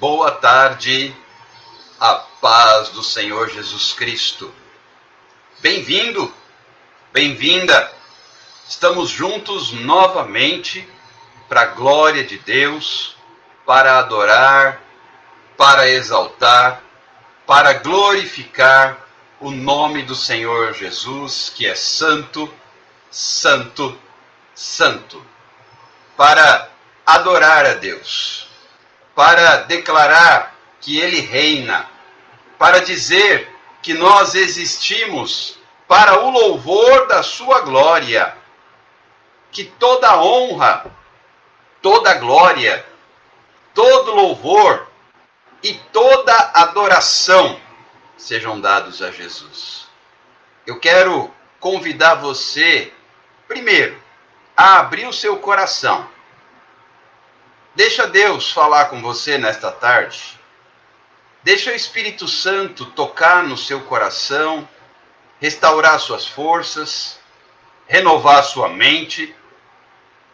Boa tarde, a paz do Senhor Jesus Cristo. Bem-vindo, bem-vinda. Estamos juntos novamente para a glória de Deus, para adorar, para exaltar, para glorificar o nome do Senhor Jesus, que é santo, santo, santo. Para adorar a Deus, para declarar que Ele reina, para dizer que nós existimos para o louvor da sua glória, que toda honra, toda glória, todo louvor e toda adoração sejam dados a Jesus. Eu quero convidar você, primeiro, a abrir o seu coração. Deixa Deus falar com você nesta tarde. Deixa o Espírito Santo tocar no seu coração, restaurar suas forças, renovar sua mente,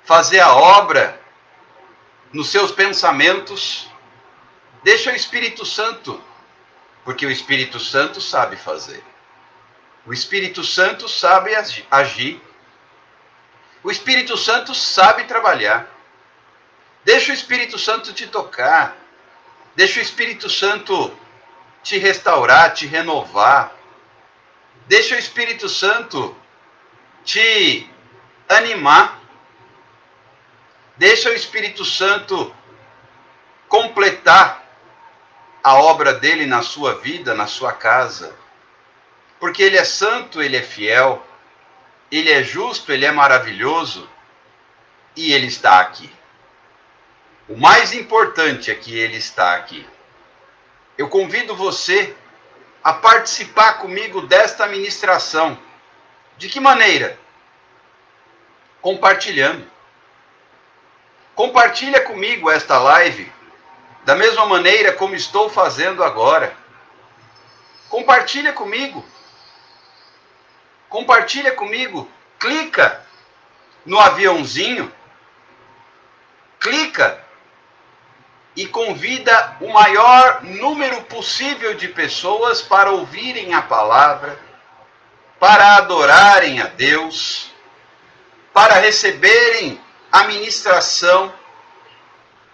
fazer a obra nos seus pensamentos. Deixa o Espírito Santo, porque o Espírito Santo sabe fazer. O Espírito Santo sabe agir. O Espírito Santo sabe trabalhar. Deixa o Espírito Santo te tocar. Deixa o Espírito Santo te restaurar, te renovar. Deixa o Espírito Santo te animar. Deixa o Espírito Santo completar a obra dele na sua vida, na sua casa. Porque ele é santo, ele é fiel, ele é justo, ele é maravilhoso e ele está aqui. O mais importante é que ele está aqui. Eu convido você a participar comigo desta ministração. De que maneira? Compartilhando. Compartilha comigo esta live da mesma maneira como estou fazendo agora. Compartilha comigo. Compartilha comigo. Clica no aviãozinho. Clica e convida o maior número possível de pessoas para ouvirem a palavra, para adorarem a Deus, para receberem a ministração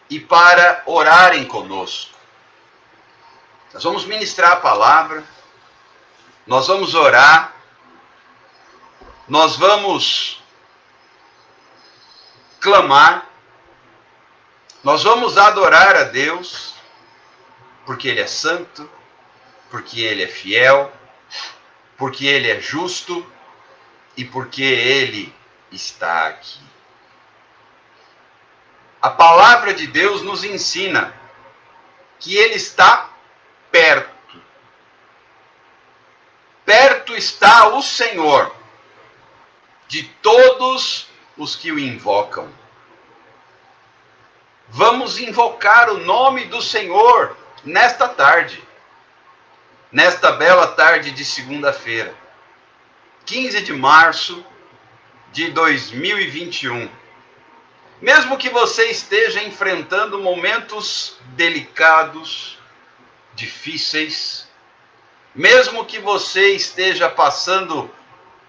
e para orarem conosco. Nós vamos ministrar a palavra, nós vamos orar, nós vamos clamar, nós vamos adorar a Deus, porque Ele é santo, porque Ele é fiel, porque Ele é justo e porque Ele está aqui. A palavra de Deus nos ensina que Ele está perto. Perto está o Senhor de todos os que o invocam. Vamos invocar o nome do Senhor nesta tarde, nesta bela tarde de segunda-feira, 15 de março de 2021. Mesmo que você esteja enfrentando momentos delicados, difíceis, mesmo que você esteja passando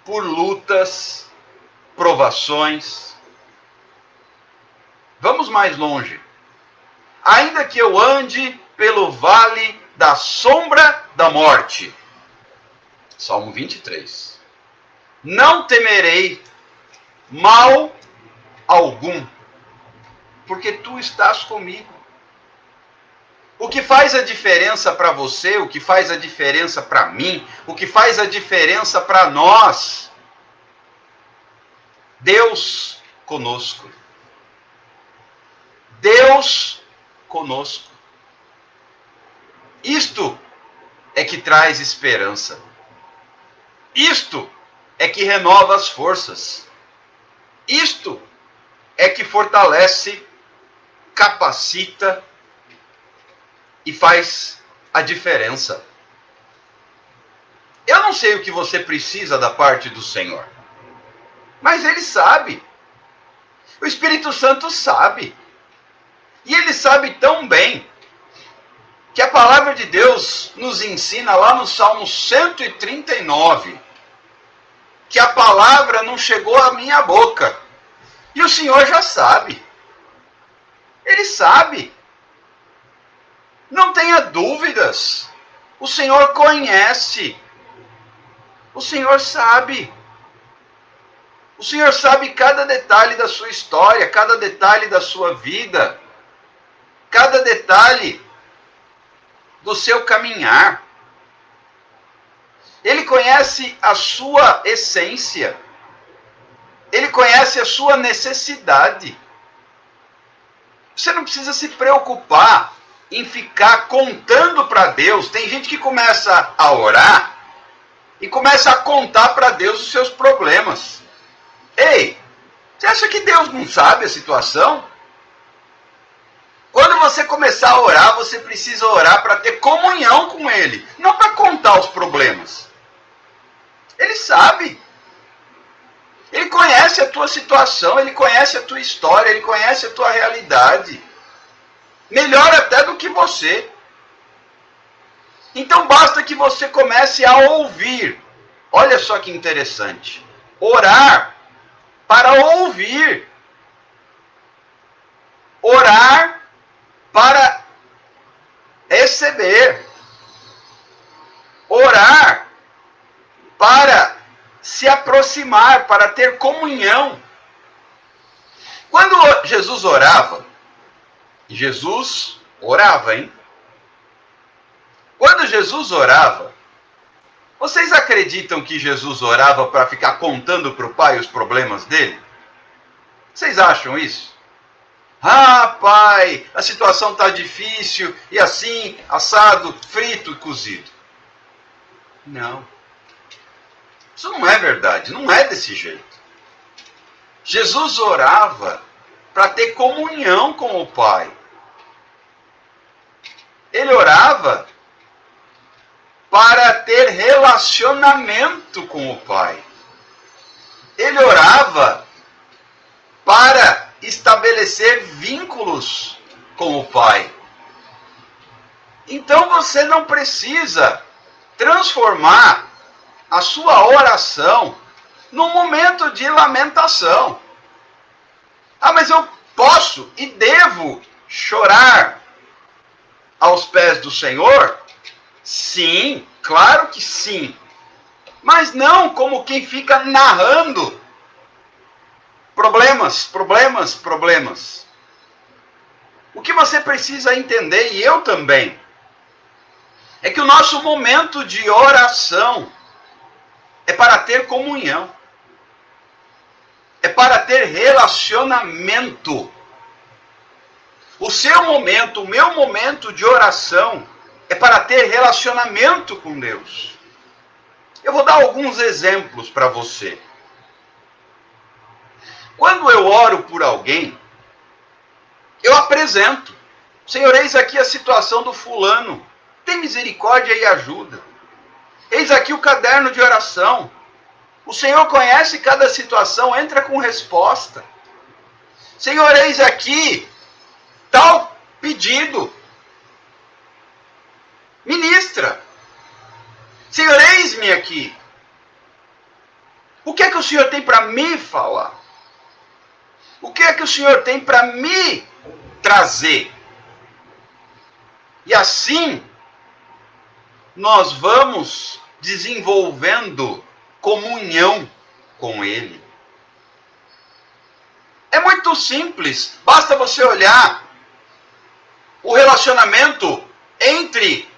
por lutas, provações, vamos mais longe. Ainda que eu ande pelo vale da sombra da morte. Salmo 23. Não temerei mal algum, porque tu estás comigo. O que faz a diferença para você, o que faz a diferença para mim, o que faz a diferença para nós? Deus conosco. Deus conosco. Isto é que traz esperança. Isto é que renova as forças. Isto é que fortalece, capacita e faz a diferença. Eu não sei o que você precisa da parte do Senhor, mas Ele sabe. O Espírito Santo sabe. E Ele sabe tão bem que a palavra de Deus nos ensina lá no Salmo 139, que a palavra não chegou à minha boca. E o Senhor já sabe. Ele sabe. Não tenha dúvidas. O Senhor conhece. O Senhor sabe. O Senhor sabe cada detalhe da sua história, cada detalhe da sua vida, cada detalhe do seu caminhar. Ele conhece a sua essência. Ele conhece a sua necessidade. Você não precisa se preocupar em ficar contando para Deus. Tem gente que começa a orar e começa a contar para Deus os seus problemas. Ei, você acha que Deus não sabe a situação? Quando você começar a orar, você precisa orar para ter comunhão com Ele, não para contar os problemas. Ele sabe. Ele conhece a tua situação, Ele conhece a tua história, Ele conhece a tua realidade. Melhor até do que você. Então basta que você comece a ouvir. Olha só que interessante. Orar para ouvir. Orar para receber. Orar para se aproximar, para ter comunhão. Quando Jesus orava, hein? Quando Jesus orava, vocês acreditam que Jesus orava para ficar contando para o Pai os problemas dele? Vocês acham isso? Ah, Pai, a situação está difícil, e assim, assado, frito e cozido. Não. Isso não é verdade, não é desse jeito. Jesus orava para ter comunhão com o Pai. Ele orava para ter relacionamento com o Pai. Ele orava para estabelecer vínculos com o Pai. Então você não precisa transformar a sua oração num momento de lamentação. Ah, mas eu posso e devo chorar aos pés do Senhor? Sim, claro que sim. Mas não como quem fica narrando problemas. O que você precisa entender, e eu também, é que o nosso momento de oração é para ter comunhão. É para ter relacionamento. O seu momento, o meu momento de oração é para ter relacionamento com Deus. Eu vou dar alguns exemplos para você. Quando eu oro por alguém, eu apresento. Senhor, eis aqui a situação do fulano. Tem misericórdia e ajuda. Eis aqui o caderno de oração. O Senhor conhece cada situação, entra com resposta. Senhor, eis aqui tal pedido. Ministra. Senhor, eis-me aqui. O que é que o Senhor tem para me falar? O que é que o Senhor tem para me trazer? E assim, nós vamos desenvolvendo comunhão com Ele. É muito simples. Basta você olhar o relacionamento entre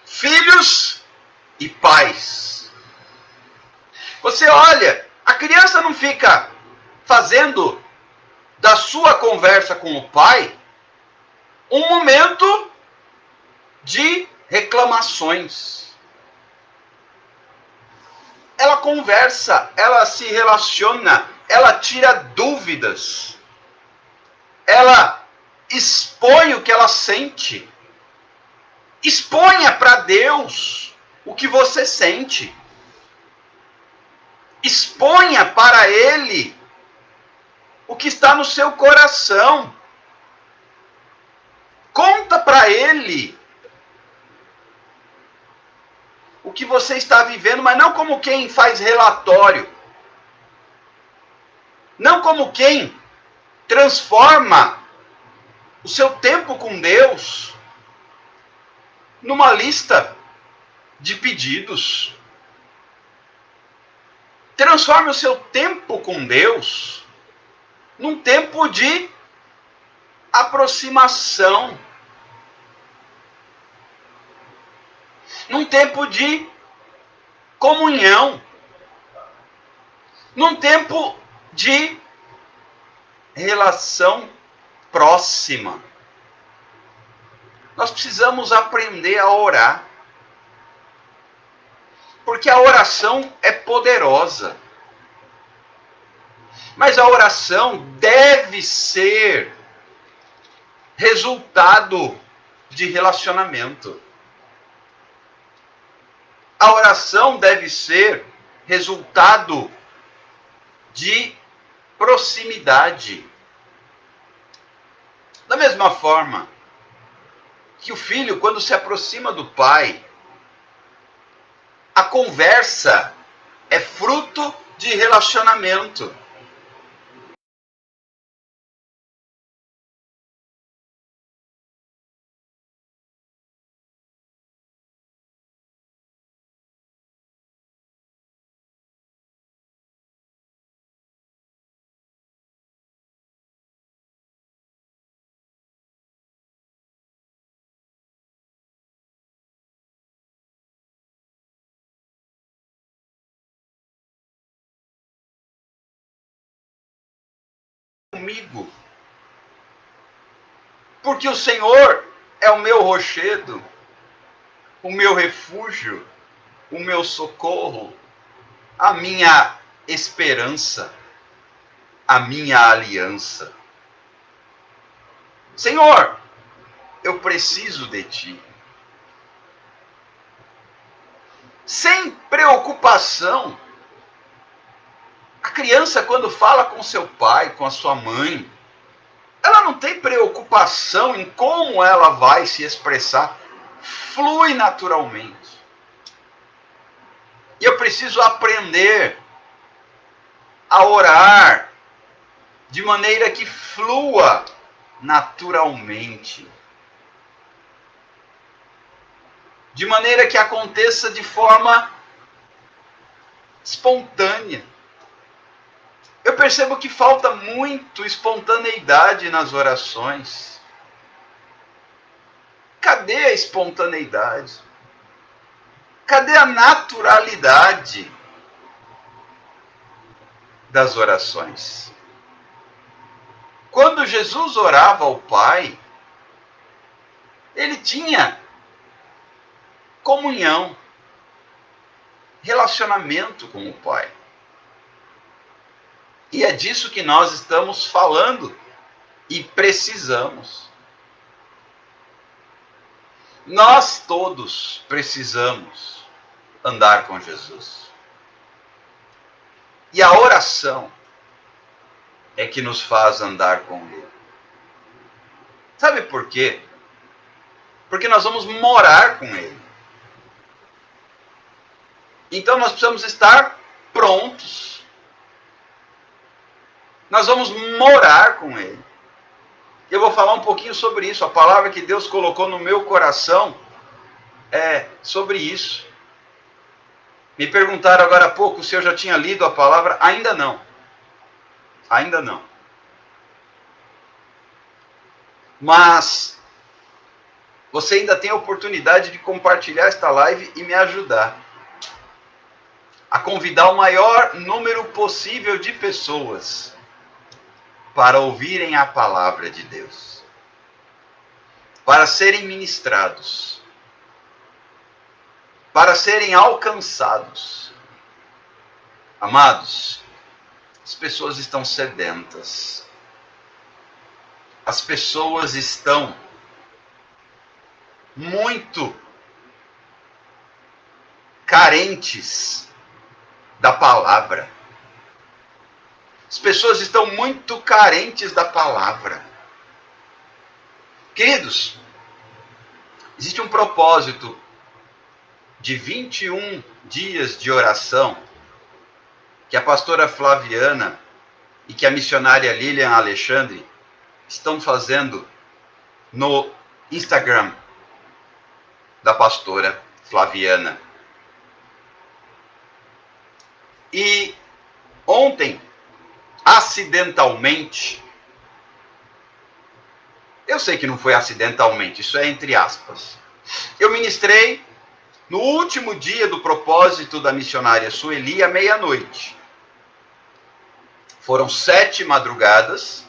filhos e pais. Você olha, a criança não fica fazendo da sua conversa com o pai um momento de reclamações. Ela conversa, ela se relaciona, ela tira dúvidas. Ela expõe o que ela sente. Exponha para Deus o que você sente. Exponha para Ele o que está no seu coração. Conta para ele o que você está vivendo, mas não como quem faz relatório. Não como quem transforma o seu tempo com Deus numa lista de pedidos. Transforme o seu tempo com Deus num tempo de aproximação. Num tempo de comunhão. Num tempo de relação próxima. Nós precisamos aprender a orar. Porque a oração é poderosa. Mas a oração deve ser resultado de relacionamento. A oração deve ser resultado de proximidade. Da mesma forma que o filho, quando se aproxima do pai, a conversa é fruto de relacionamento. Comigo. Porque o Senhor é o meu rochedo, o meu refúgio, o meu socorro, a minha esperança, a minha aliança. Senhor, eu preciso de ti. Sem preocupação. A criança, quando fala com seu pai, com a sua mãe, ela não tem preocupação em como ela vai se expressar. Flui naturalmente. E eu preciso aprender a orar de maneira que flua naturalmente. De maneira que aconteça de forma espontânea. Eu percebo que falta muito espontaneidade nas orações. Cadê a espontaneidade? Cadê a naturalidade das orações? Quando Jesus orava ao Pai, ele tinha comunhão, relacionamento com o Pai. E é disso que nós estamos falando e precisamos. Nós todos precisamos andar com Jesus. E a oração é que nos faz andar com Ele. Sabe por quê? Porque nós vamos morar com Ele. Então nós precisamos estar prontos. Nós vamos morar com Ele. Eu vou falar um pouquinho sobre isso. A palavra que Deus colocou no meu coração é sobre isso. Me perguntaram agora há pouco se eu já tinha lido a palavra. Ainda não. Ainda não. Mas você ainda tem a oportunidade de compartilhar esta live e me ajudar a convidar o maior número possível de pessoas para ouvirem a palavra de Deus, para serem ministrados, para serem alcançados. Amados, as pessoas estão sedentas. As pessoas estão muito carentes da palavra. As pessoas estão muito carentes da palavra. Queridos, existe um propósito de 21 dias de oração que a pastora Flaviana e que a missionária Lilian Alexandre estão fazendo no Instagram da pastora Flaviana. E ontem, acidentalmente, eu sei que não foi acidentalmente, isso é entre aspas, eu ministrei no último dia do propósito da missionária Sueli à meia-noite. Foram 7 madrugadas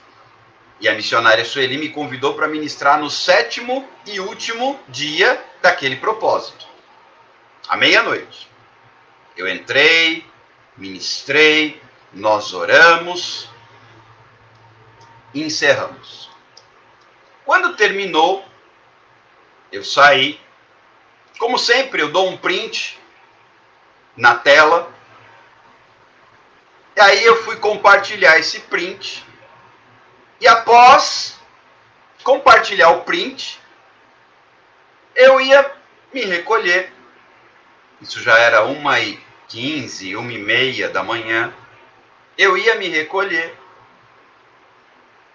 e a missionária Sueli me convidou para ministrar no 7º e último dia daquele propósito, à meia-noite. Eu entrei, ministrei, nós oramos e encerramos. Quando terminou, eu saí. Como sempre, eu dou um print na tela. E aí eu fui compartilhar esse print. E após compartilhar o print, eu ia me recolher. Isso já era 1h15, 1h30 da manhã. Eu ia me recolher.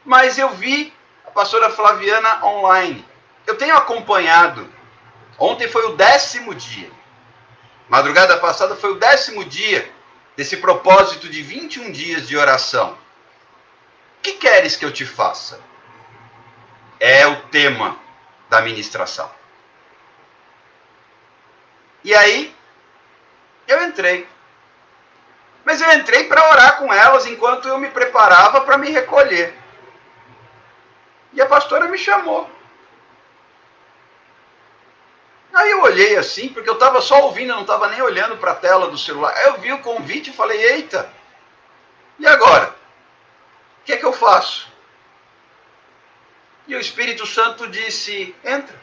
Mas eu vi a pastora Flaviana online. Eu tenho acompanhado. Ontem foi o 10º dia. Madrugada passada foi o 10º dia desse propósito de 21 dias de oração. O que queres que eu te faça? É o tema da ministração. E aí, eu entrei. Mas eu entrei para orar com elas enquanto eu me preparava para me recolher. E a pastora me chamou. Aí eu olhei assim, porque eu estava só ouvindo, eu não estava nem olhando para a tela do celular. Aí eu vi o convite e falei, eita, e agora? O que é que eu faço? E o Espírito Santo disse, entra.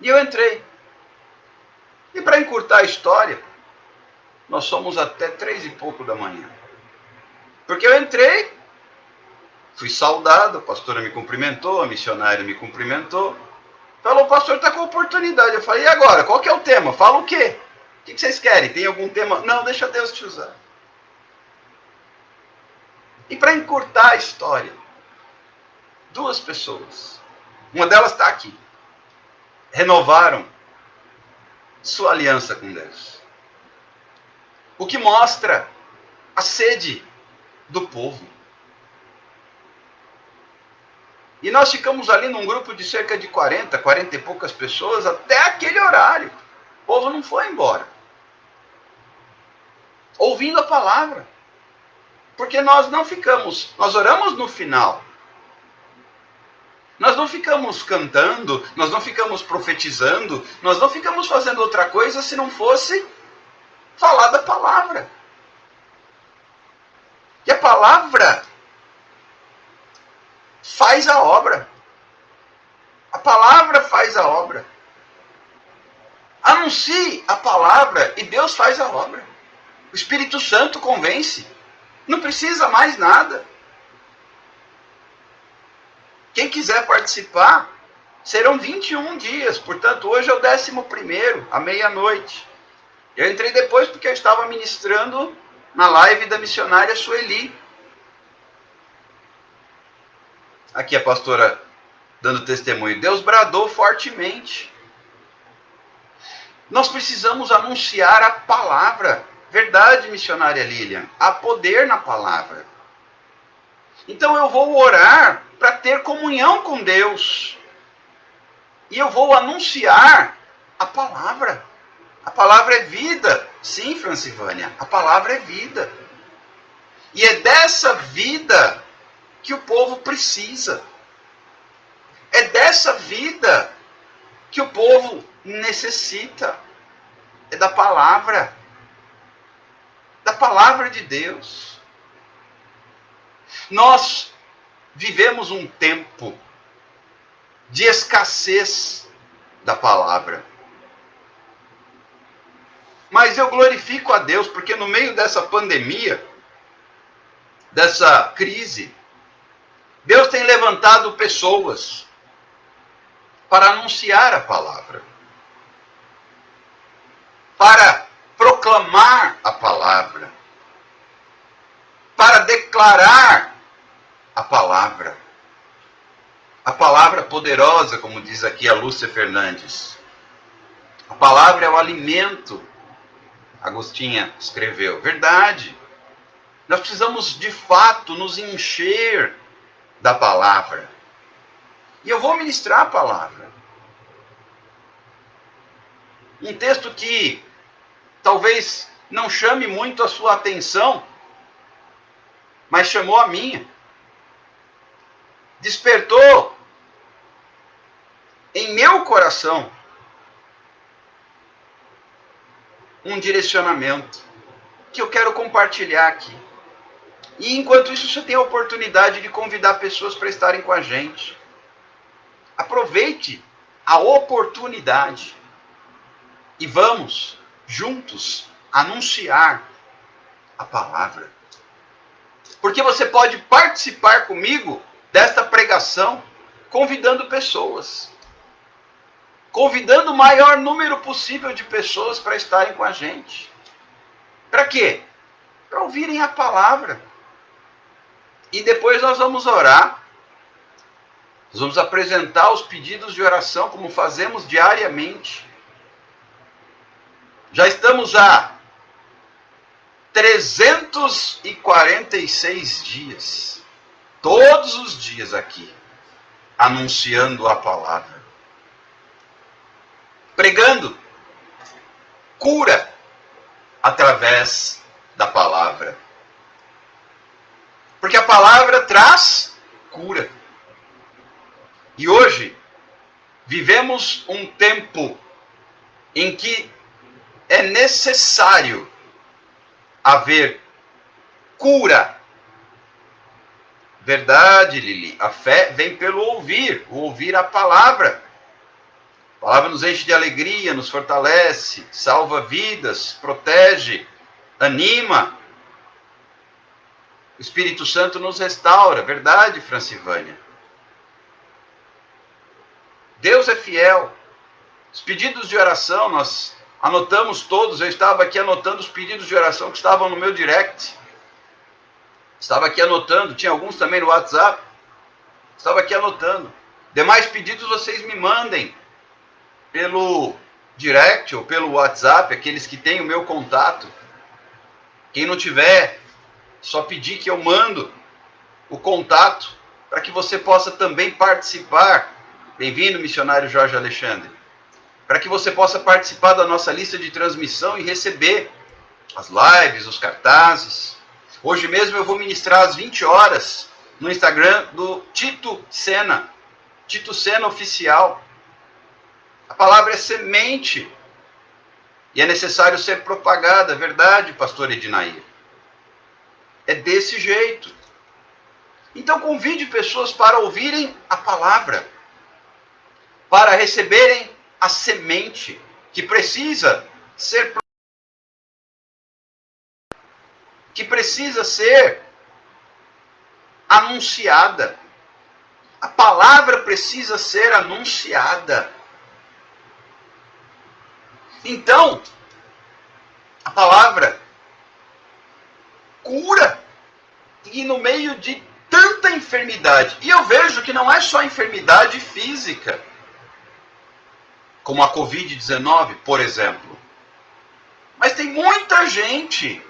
E eu entrei. E para encurtar a história, nós somos até 3 e pouco da manhã. Porque eu entrei, fui saudado, a pastora me cumprimentou, a missionária me cumprimentou. Falou, o pastor está com oportunidade. Eu falei, e agora? Qual que é o tema? Fala o quê? O que vocês querem? Tem algum tema? Não, deixa Deus te usar. E para encurtar a história, 2 pessoas, uma delas está aqui, renovaram sua aliança com Deus. O que mostra a sede do povo. E nós ficamos ali num grupo de cerca de 40 e poucas pessoas até aquele horário. O povo não foi embora. Ouvindo a palavra. Porque nós não ficamos, nós oramos no final. Nós não ficamos cantando, nós não ficamos profetizando, nós não ficamos fazendo outra coisa se não fosse falar da palavra. E a palavra faz a obra. A palavra faz a obra. Anuncie a palavra e Deus faz a obra. O Espírito Santo convence. Não precisa mais nada. Quem quiser participar, serão 21 dias. Portanto, hoje é o 11º, à meia-noite. Eu entrei depois porque eu estava ministrando na live da missionária Sueli. Aqui a pastora dando testemunho. Deus bradou fortemente. Nós precisamos anunciar a palavra. Verdade, missionária Lilian. Há poder na palavra. Então eu vou orar para ter comunhão com Deus. E eu vou anunciar a palavra. A palavra é vida. Sim, Francivânia, a palavra é vida. E é dessa vida que o povo precisa. É dessa vida que o povo necessita. É da palavra. Da palavra de Deus. Nós vivemos um tempo de escassez da palavra. Mas eu glorifico a Deus porque no meio dessa pandemia, dessa crise, Deus tem levantado pessoas para anunciar a palavra, para proclamar a palavra, para declarar a palavra. A palavra poderosa, como diz aqui a Lúcia Fernandes. A palavra é o alimento, Agostinha escreveu. Verdade. Nós precisamos, de fato, nos encher da palavra. E eu vou ministrar a palavra. Um texto que talvez não chame muito a sua atenção, mas chamou a minha. Despertou em meu coração um direcionamento que eu quero compartilhar aqui. E enquanto isso, você tem a oportunidade de convidar pessoas para estarem com a gente. Aproveite a oportunidade e vamos juntos anunciar a palavra. Porque você pode participar comigo desta pregação convidando pessoas. Convidando o maior número possível de pessoas para estarem com a gente. Para quê? Para ouvirem a palavra. E depois nós vamos orar. Nós vamos apresentar os pedidos de oração, como fazemos diariamente. Já estamos há 346 dias, todos os dias aqui, anunciando a palavra. Pregando cura através da palavra. Porque a palavra traz cura. E hoje vivemos um tempo em que é necessário haver cura. Verdade, Lili. A fé vem pelo ouvir a palavra. A palavra nos enche de alegria, nos fortalece, salva vidas, protege, anima. O Espírito Santo nos restaura. Verdade, Francivânia. Deus é fiel. Os pedidos de oração, nós anotamos todos. Eu estava aqui anotando os pedidos de oração que estavam no meu direct. Estava aqui anotando. Tinha alguns também no WhatsApp. Estava aqui anotando. Demais pedidos vocês me mandem pelo direct ou pelo WhatsApp, aqueles que têm o meu contato. Quem não tiver, só pedir que eu mando o contato para que você possa também participar. Bem-vindo, missionário Jorge Alexandre. Para que você possa participar da nossa lista de transmissão e receber as lives, os cartazes. Hoje mesmo eu vou ministrar às 20 horas no Instagram do Tito Sena Oficial. A palavra é semente e é necessário ser propagada, verdade, pastor Ednair? É desse jeito. Então convide pessoas para ouvirem a palavra, para receberem a semente que precisa ser anunciada. A palavra precisa ser anunciada. Então, a palavra cura. E no meio de tanta enfermidade. E eu vejo que não é só enfermidade física, como a Covid-19, por exemplo. Mas tem muita gente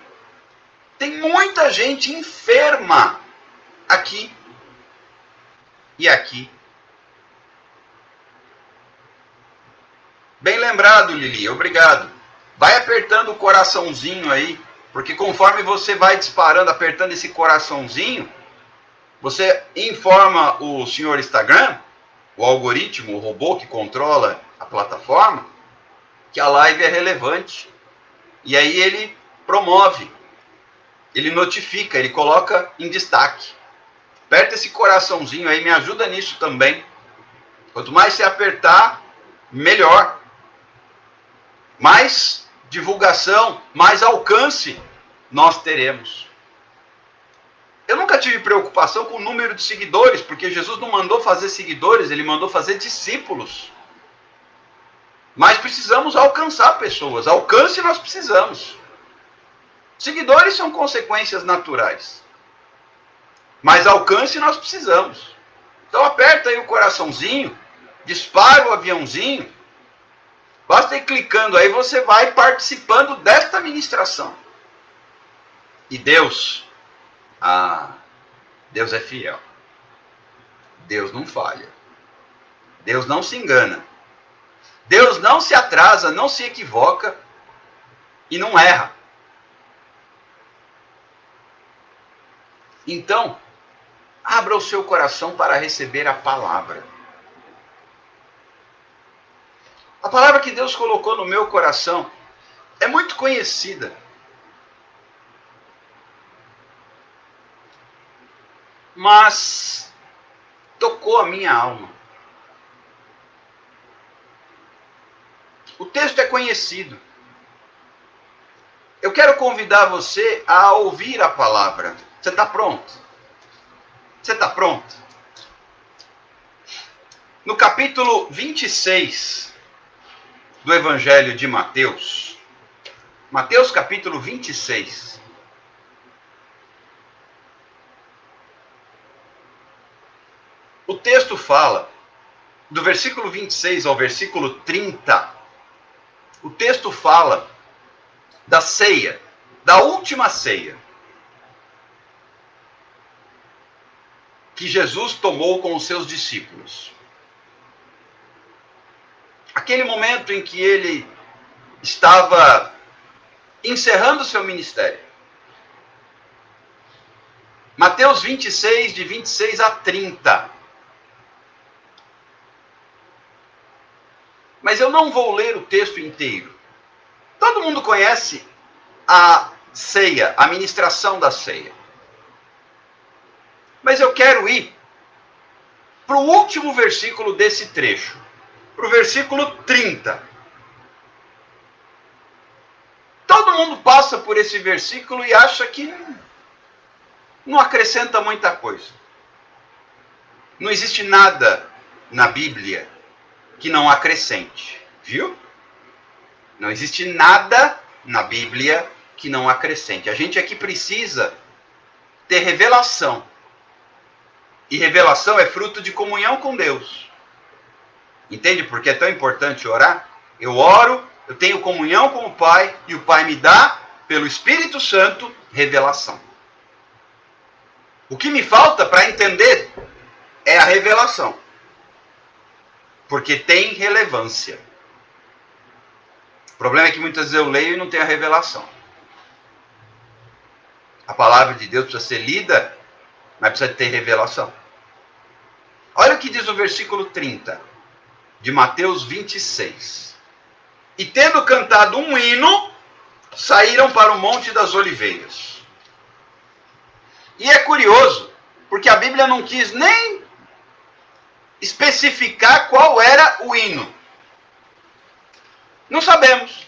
enferma aqui e aqui. Bem lembrado, Lili, obrigado. Vai apertando o coraçãozinho aí, porque conforme você vai disparando, apertando esse coraçãozinho, você informa o senhor Instagram, o algoritmo, o robô que controla a plataforma, que a live é relevante. E aí ele promove, ele notifica, ele coloca em destaque. Aperta esse coraçãozinho aí, me ajuda nisso também. Quanto mais você apertar, melhor. Mais divulgação, mais alcance nós teremos. Eu nunca tive preocupação com o número de seguidores, porque Jesus não mandou fazer seguidores, ele mandou fazer discípulos. Mas precisamos alcançar pessoas. Alcance nós precisamos. Seguidores são consequências naturais. Mas alcance nós precisamos. Então aperta aí o coraçãozinho, dispara o aviãozinho. Basta ir clicando aí, você vai participando desta ministração. E Deus, Deus é fiel. Deus não falha. Deus não se engana. Deus não se atrasa, não se equivoca e não erra. Então, abra o seu coração para receber a palavra. A palavra que Deus colocou no meu coração é muito conhecida. Mas tocou a minha alma. O texto é conhecido. Eu quero convidar você a ouvir a palavra. Você está pronto? Você está pronto? No capítulo 26 do Evangelho de Mateus, Mateus capítulo 26, o texto fala, do versículo 26 ao versículo 30, o texto fala da ceia, da última ceia, que Jesus tomou com os seus discípulos. Aquele momento em que ele estava encerrando seu ministério. Mateus 26, de 26 a 30. Mas eu não vou ler o texto inteiro. Todo mundo conhece a ceia, a ministração da ceia. Mas eu quero ir para o último versículo desse trecho, para o versículo 30. Todo mundo passa por esse versículo e acha que não acrescenta muita coisa. Não existe nada na Bíblia que não acrescente, viu? Não existe nada na Bíblia que não acrescente. A gente aqui precisa ter revelação. E revelação é fruto de comunhão com Deus. Entende por que é tão importante orar? Eu oro, eu tenho comunhão com o Pai, e o Pai me dá, pelo Espírito Santo, revelação. O que me falta para entender é a revelação. Porque tem relevância. O problema é que muitas vezes eu leio e não tenho a revelação. A palavra de Deus precisa ser lida, mas precisa ter revelação. Olha o que diz o versículo 30 de Mateus 26. E tendo cantado um hino, saíram para o Monte das Oliveiras. E é curioso, porque a Bíblia não quis nem especificar qual era o hino. Não sabemos.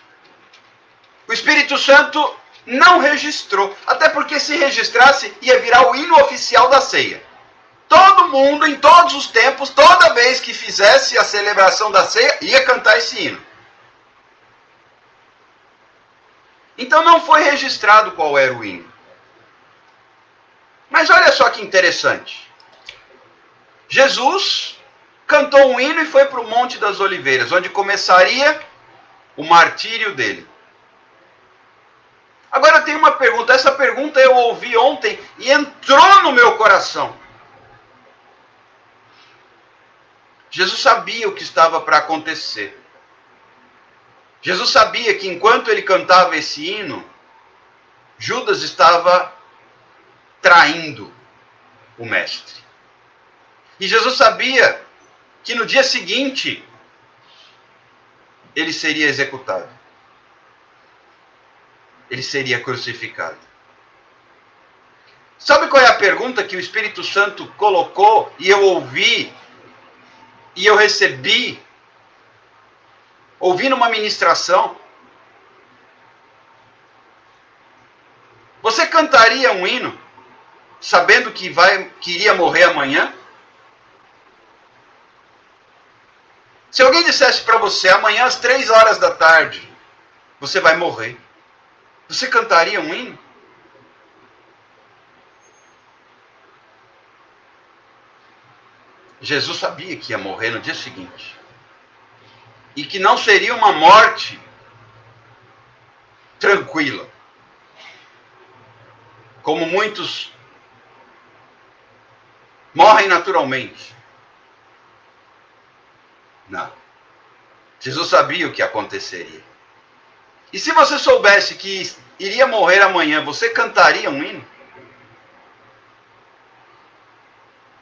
O Espírito Santo não registrou. Até porque se registrasse, ia virar o hino oficial da ceia. Todo mundo, em todos os tempos, toda vez que fizesse a celebração da ceia, ia cantar esse hino. Então não foi registrado qual era o hino. Mas olha só que interessante. Jesus cantou um hino e foi para o Monte das Oliveiras, onde começaria o martírio dele. Agora eu tenho uma pergunta. Essa pergunta eu ouvi ontem e entrou no meu coração. Jesus sabia o que estava para acontecer. Jesus sabia que enquanto ele cantava esse hino, Judas estava traindo o mestre. E Jesus sabia que no dia seguinte ele seria executado. Ele seria crucificado. Sabe qual é a pergunta que o Espírito Santo colocou e eu ouvi e eu recebi? Ouvi numa ministração. Você cantaria um hino sabendo que iria morrer amanhã? Se alguém dissesse para você, amanhã às 3 horas da tarde, você vai morrer, você cantaria um hino? Jesus sabia que ia morrer no dia seguinte. E que não seria uma morte tranquila. Como muitos morrem naturalmente. Não. Jesus sabia o que aconteceria. E se você soubesse que iria morrer amanhã, você cantaria um hino?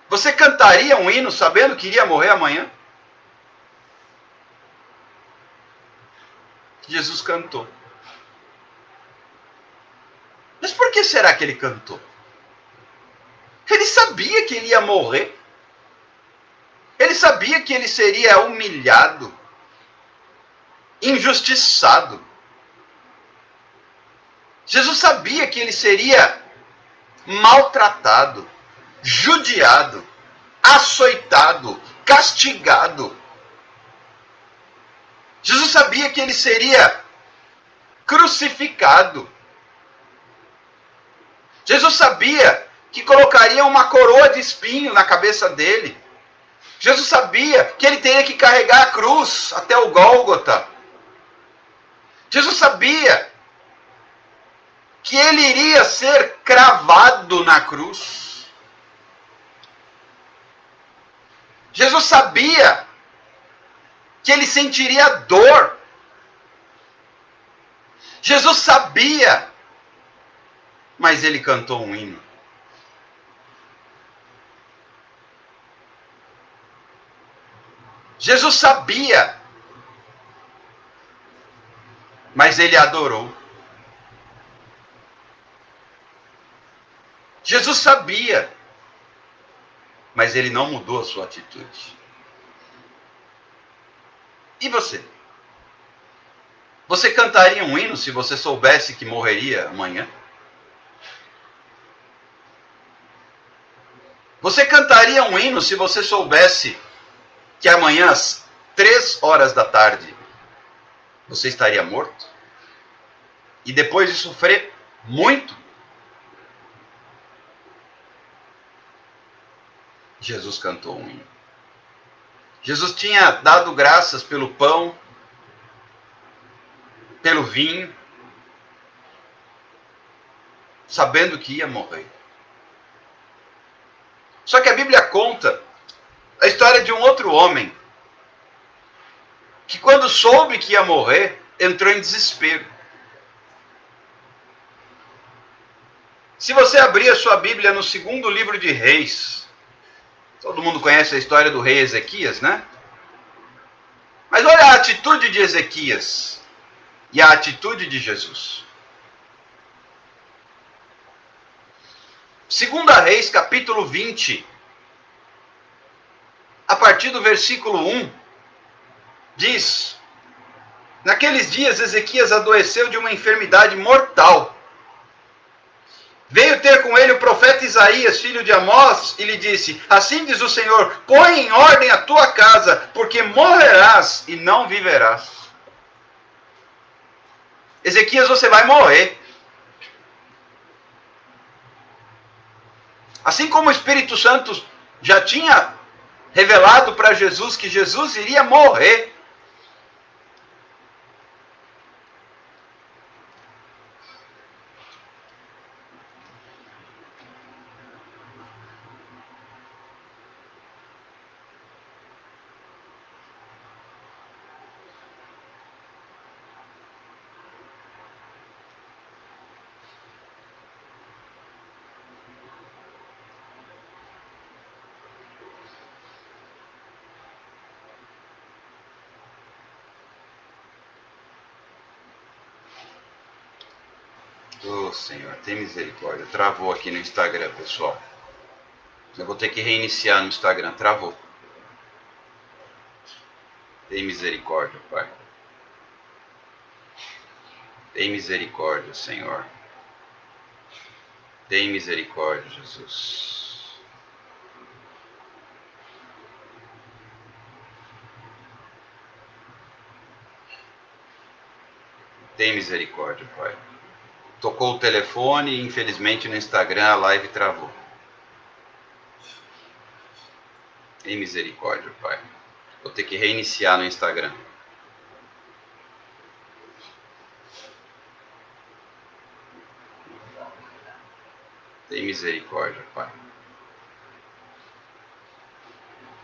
Você cantaria um hino sabendo que iria morrer amanhã? Jesus cantou. Mas por que será que ele cantou? Ele sabia que ele ia morrer. Ele sabia que ele seria humilhado, injustiçado. Jesus sabia que ele seria maltratado, judiado, açoitado, castigado. Jesus sabia que ele seria crucificado. Jesus sabia que colocaria uma coroa de espinho na cabeça dele. Jesus sabia que ele teria que carregar a cruz até o Gólgota. Jesus sabia que ele iria ser cravado na cruz. Jesus sabia que ele sentiria dor. Jesus sabia, mas ele cantou um hino. Jesus sabia, mas ele adorou. Jesus sabia, mas ele não mudou a sua atitude. E você? Você cantaria um hino se você soubesse que morreria amanhã? Você cantaria um hino se você soubesse que amanhã às 3 horas da tarde você estaria morto? E depois de sofrer muito? Jesus cantou um hino. Jesus tinha dado graças pelo pão, pelo vinho, sabendo que ia morrer. Só que a Bíblia conta a história de um outro homem que, quando soube que ia morrer, entrou em desespero. Se você abrir a sua Bíblia no segundo livro de Reis, todo mundo conhece a história do rei Ezequias, né? Mas olha a atitude de Ezequias e a atitude de Jesus. Segunda Reis, capítulo 20, a partir do versículo 1, diz: naqueles dias Ezequias adoeceu de uma enfermidade mortal. Veio ter com ele o profeta Isaías, filho de Amós, e lhe disse: assim diz o Senhor, põe em ordem a tua casa, porque morrerás e não viverás. Ezequias, você vai morrer. Assim como o Espírito Santo já tinha revelado para Jesus que Jesus iria morrer. Oh, Senhor, tem misericórdia. Travou aqui no Instagram, pessoal. Eu vou ter que reiniciar no Instagram. Travou. Tem misericórdia, Pai. Tem misericórdia, Senhor. Tem misericórdia, Jesus. Tem misericórdia, Pai. Tocou o telefone e, infelizmente, no Instagram a live travou. Tem misericórdia, Pai. Vou ter que reiniciar no Instagram. Tem misericórdia, Pai.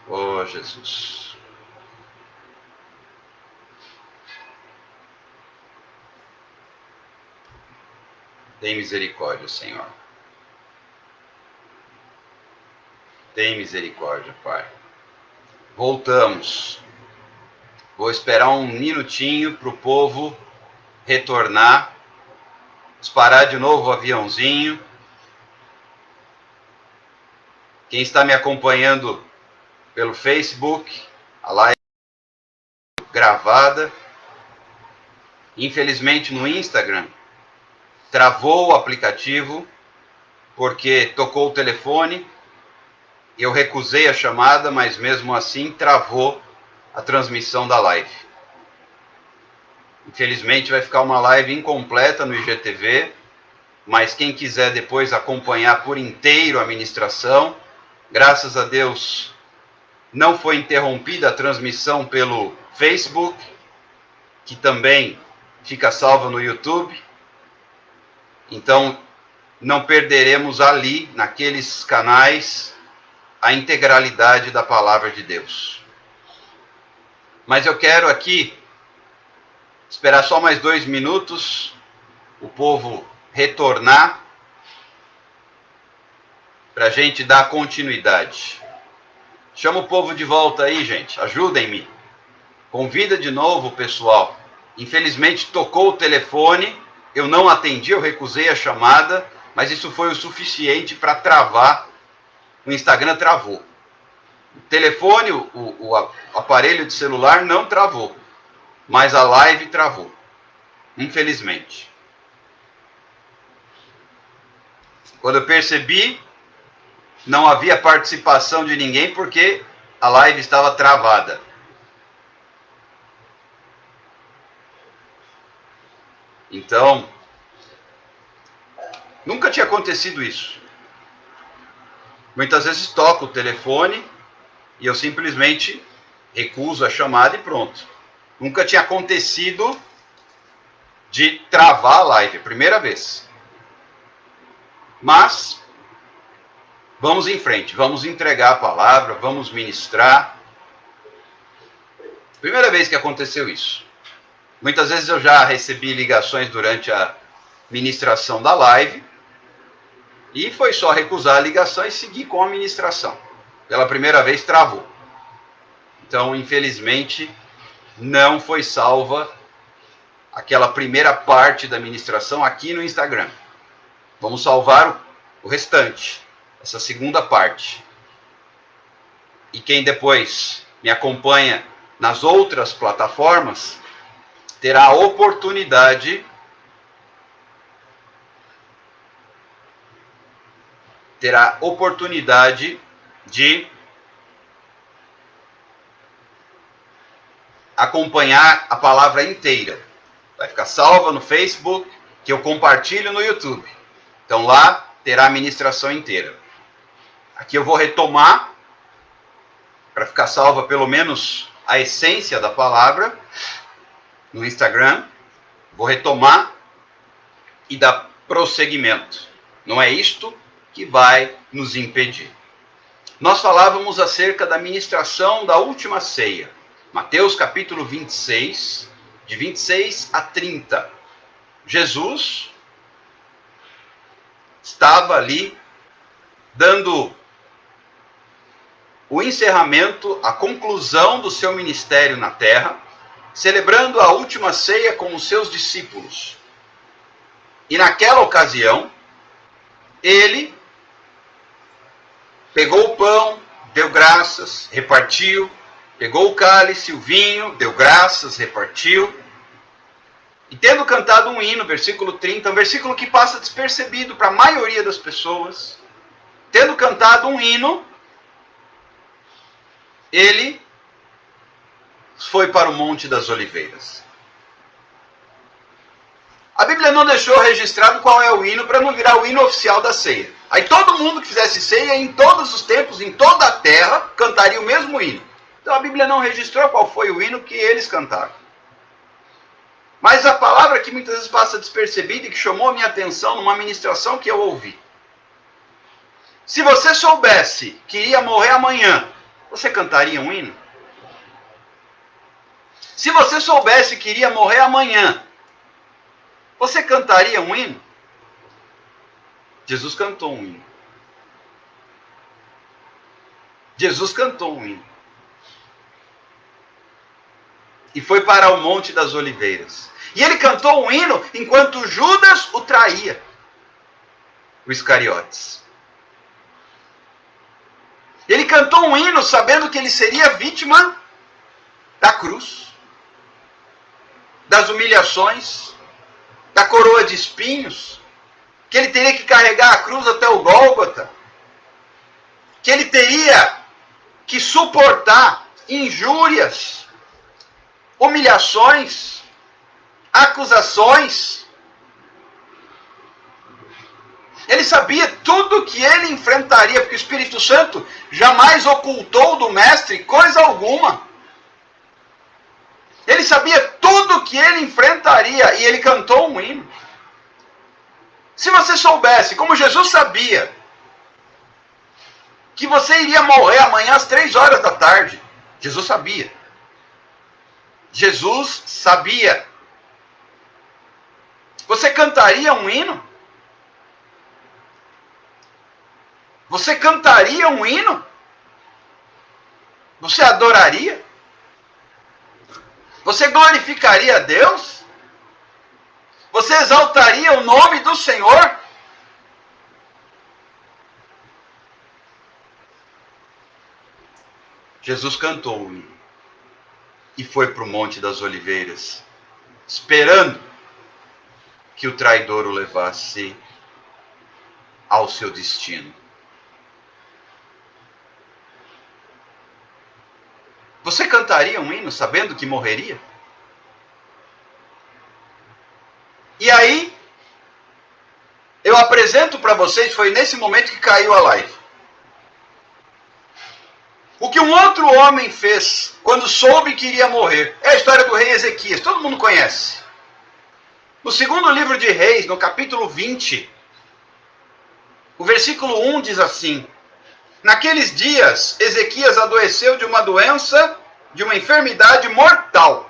Oh, Jesus. Tem misericórdia, Senhor. Tem misericórdia, Pai. Voltamos. Vou esperar um minutinho para o povo retornar. Disparar de novo o aviãozinho. Quem está me acompanhando pelo Facebook, a live gravada. Infelizmente no Instagram, travou o aplicativo porque tocou o telefone. Eu recusei a chamada, mas mesmo assim travou a transmissão da live. Infelizmente vai ficar uma live incompleta no IGTV, mas quem quiser depois acompanhar por inteiro a ministração, graças a Deus não foi interrompida a transmissão pelo Facebook, que também fica salva no YouTube. Então não perderemos ali, naqueles canais, a integralidade da palavra de Deus. Mas eu quero aqui esperar só mais 2 minutos, o povo retornar, para a gente dar continuidade. Chama o povo de volta aí, gente. Ajudem-me. Convida de novo o pessoal. Infelizmente tocou o telefone, eu não atendi, eu recusei a chamada, mas isso foi o suficiente para travar. O Instagram travou. O telefone, o aparelho de celular não travou, mas a live travou. Infelizmente. Quando eu percebi, não havia participação de ninguém porque a live estava travada. Então, nunca tinha acontecido isso. Muitas vezes toco o telefone e eu simplesmente recuso a chamada e pronto. Nunca tinha acontecido de travar a live, primeira vez. Mas vamos em frente, vamos entregar a palavra, vamos ministrar. Primeira vez que aconteceu isso. Muitas vezes eu já recebi ligações durante a ministração da live e foi só recusar a ligação e seguir com a ministração. Pela primeira vez travou. Então, infelizmente, não foi salva aquela primeira parte da ministração aqui no Instagram. Vamos salvar o restante, essa segunda parte. E quem depois me acompanha nas outras plataformas terá a oportunidade de acompanhar a palavra inteira. Vai ficar salva no Facebook, que eu compartilho no YouTube. Então lá terá a ministração inteira. Aqui eu vou retomar, para ficar salva pelo menos a essência da palavra, no Instagram. Vou retomar e dar prosseguimento. Não é isto que vai nos impedir. Nós falávamos acerca da ministração da última ceia. Mateus capítulo 26, de 26 a 30. Jesus estava ali dando o encerramento, a conclusão do seu ministério na terra, celebrando a última ceia com os seus discípulos. E naquela ocasião, ele pegou o pão, deu graças, repartiu, pegou o cálice, o vinho, deu graças, repartiu. E tendo cantado um hino, versículo 30, um versículo que passa despercebido para a maioria das pessoas. Tendo cantado um hino, ele foi para o Monte das Oliveiras. A Bíblia não deixou registrado qual é o hino para não virar o hino oficial da ceia. Aí todo mundo que fizesse ceia, em todos os tempos, em toda a terra, cantaria o mesmo hino. Então a Bíblia não registrou qual foi o hino que eles cantaram. Mas a palavra que muitas vezes passa despercebida e que chamou a minha atenção numa ministração que eu ouvi. Se você soubesse que iria morrer amanhã, você cantaria um hino? Se você soubesse que iria morrer amanhã, você cantaria um hino? Jesus cantou um hino. Jesus cantou um hino. E foi para o Monte das Oliveiras. E ele cantou um hino enquanto Judas o traía, o Iscariotes. Ele cantou um hino sabendo que ele seria vítima da cruz, das humilhações, da coroa de espinhos, que ele teria que carregar a cruz até o Gólgota, que ele teria que suportar injúrias, humilhações, acusações. Ele sabia tudo que ele enfrentaria, porque o Espírito Santo jamais ocultou do Mestre coisa alguma. Ele sabia tudo que ele enfrentaria e ele cantou um hino. Se você soubesse, como Jesus sabia, que você iria morrer amanhã às 3 horas da tarde, Jesus sabia. Jesus sabia. Você cantaria um hino? Você cantaria um hino? Você adoraria? Você glorificaria a Deus? Você exaltaria o nome do Senhor? Jesus cantou o hino e foi para o Monte das Oliveiras, esperando que o traidor o levasse ao seu destino. Você cantaria um hino sabendo que morreria? E aí, eu apresento para vocês, foi nesse momento que caiu a live. O que um outro homem fez quando soube que iria morrer. É a história do rei Ezequias, todo mundo conhece. No segundo livro de Reis, no capítulo 20, o versículo 1 diz assim: naqueles dias, Ezequias adoeceu de uma doença, de uma enfermidade mortal.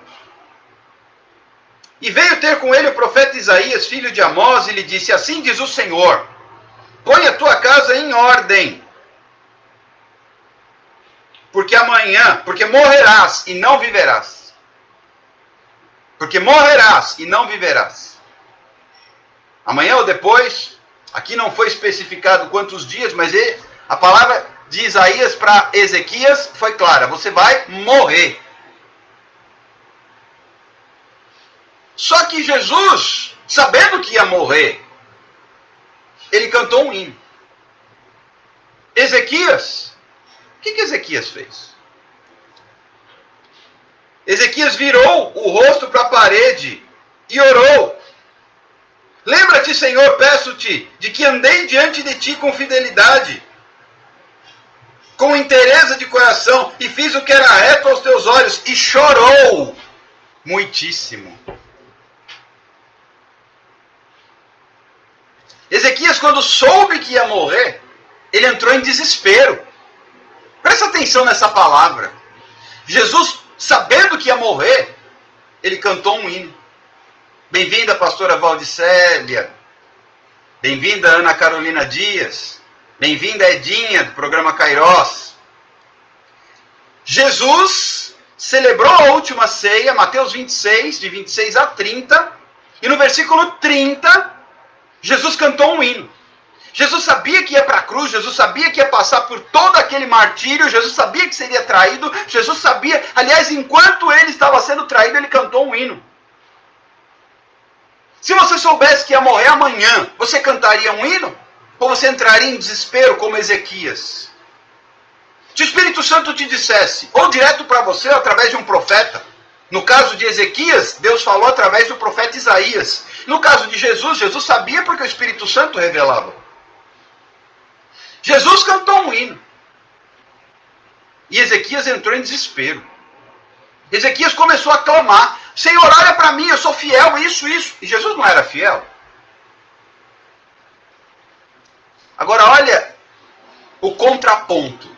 E veio ter com ele o profeta Isaías, filho de Amós, e lhe disse: assim diz o Senhor, põe a tua casa em ordem, porque morrerás e não viverás. Porque morrerás e não viverás. Amanhã ou depois, aqui não foi especificado quantos dias, mas a palavra de Isaías para Ezequias foi clara: você vai morrer. Só que Jesus, sabendo que ia morrer, ele cantou um hino. Ezequias, o que Ezequias fez? Ezequias virou o rosto para a parede e orou: lembra-te, Senhor, peço-te, de que andei diante de ti com fidelidade, com inteireza de coração, e fiz o que era reto aos teus olhos, e chorou muitíssimo. Ezequias, quando soube que ia morrer, ele entrou em desespero. Presta atenção nessa palavra. Jesus, sabendo que ia morrer, ele cantou um hino. Bem-vinda, pastora Valdicélia. Bem-vinda, Ana Carolina Dias. Bem-vinda, Edinha, do programa Kairós. Jesus celebrou a última ceia, Mateus 26, de 26 a 30. E no versículo 30, Jesus cantou um hino. Jesus sabia que ia para a cruz, Jesus sabia que ia passar por todo aquele martírio, Jesus sabia que seria traído, Jesus sabia, aliás, enquanto ele estava sendo traído, ele cantou um hino. Se você soubesse que ia morrer amanhã, você cantaria um hino? Ou você entraria em desespero como Ezequias? Se o Espírito Santo te dissesse, ou direto para você, ou através de um profeta, no caso de Ezequias, Deus falou através do profeta Isaías. No caso de Jesus, Jesus sabia porque o Espírito Santo revelava. Jesus cantou um hino. E Ezequias entrou em desespero. Ezequias começou a clamar, Senhor, olha para mim, eu sou fiel, isso. E Jesus não era fiel. Agora olha o contraponto.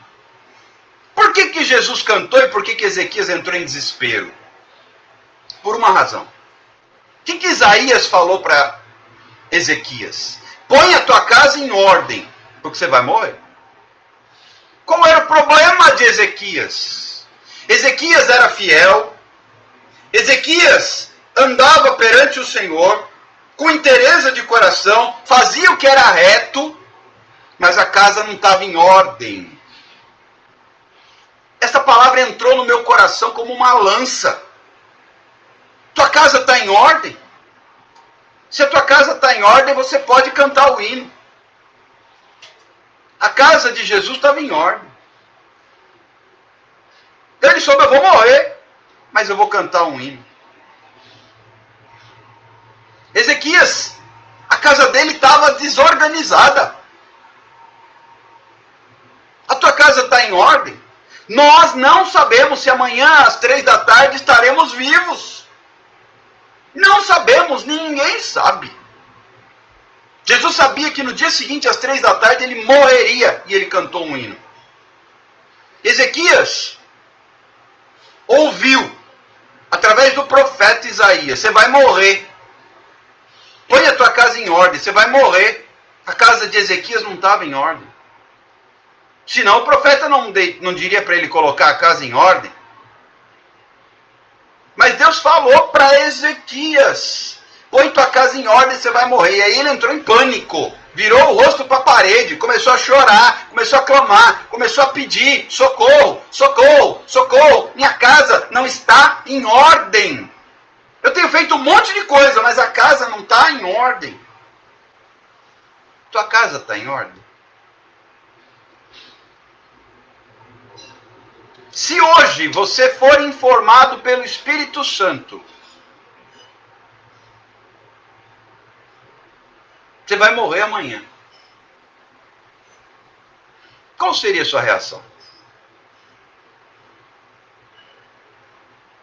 Por que Jesus cantou e por que Ezequias entrou em desespero? Por uma razão. O que Isaías falou para Ezequias? Põe a tua casa em ordem, porque você vai morrer. Qual era o problema de Ezequias? Ezequias era fiel. Ezequias andava perante o Senhor com inteireza de coração, fazia o que era reto, mas a casa não estava em ordem. Essa palavra entrou no meu coração como uma lança. Tua casa está em ordem? Se a tua casa está em ordem, você pode cantar o hino. A casa de Jesus estava em ordem. Ele soube, eu vou morrer, mas eu vou cantar um hino. Ezequias, a casa dele estava desorganizada. A tua casa está em ordem? Nós não sabemos se amanhã às 3 da tarde estaremos vivos. Não sabemos, ninguém sabe. Jesus sabia que no dia seguinte, às 3 da tarde, ele morreria e ele cantou um hino. Ezequias ouviu, através do profeta Isaías, você vai morrer. Põe a tua casa em ordem, você vai morrer. A casa de Ezequias não estava em ordem. Senão o profeta não diria para ele colocar a casa em ordem. Mas Deus falou para Ezequias, põe tua casa em ordem, você vai morrer. E aí ele entrou em pânico, virou o rosto para a parede, começou a chorar, começou a clamar, começou a pedir, socorro, socorro, socorro, minha casa não está em ordem. Eu tenho feito um monte de coisa, mas a casa não está em ordem. Tua casa está em ordem? Se hoje você for informado pelo Espírito Santo, você vai morrer amanhã. Qual seria a sua reação?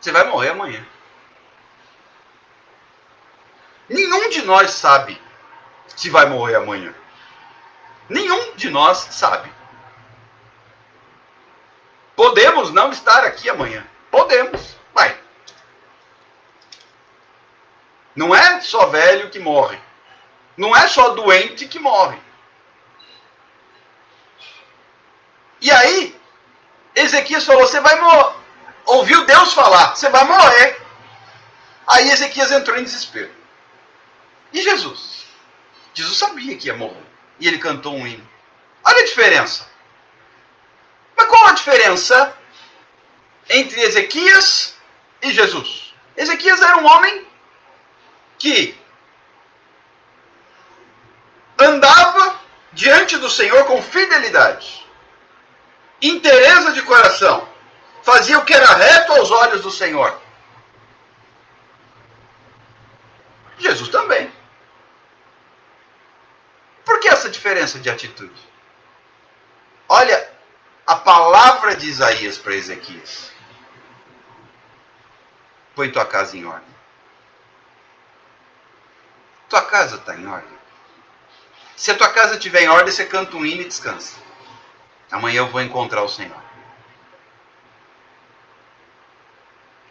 Você vai morrer amanhã. Nenhum de nós sabe se vai morrer amanhã. Nenhum de nós sabe. Podemos não estar aqui amanhã. Podemos. Vai. Não é só velho que morre. Não é só doente que morre. E aí, Ezequias falou, você vai morrer. Ouviu Deus falar, você vai morrer. Aí Ezequias entrou em desespero. E Jesus? Jesus sabia que ia morrer. E ele cantou um hino. Olha a diferença. Mas qual a diferença entre Ezequias e Jesus? Ezequias era um homem que andava diante do Senhor com fidelidade, inteireza de coração, fazia o que era reto aos olhos do Senhor. Jesus também. Por que essa diferença de atitude? Olha a palavra de Isaías para Ezequias. Põe tua casa em ordem. Tua casa está em ordem? Se a tua casa estiver em ordem, você canta um hino e descansa. Amanhã eu vou encontrar o Senhor.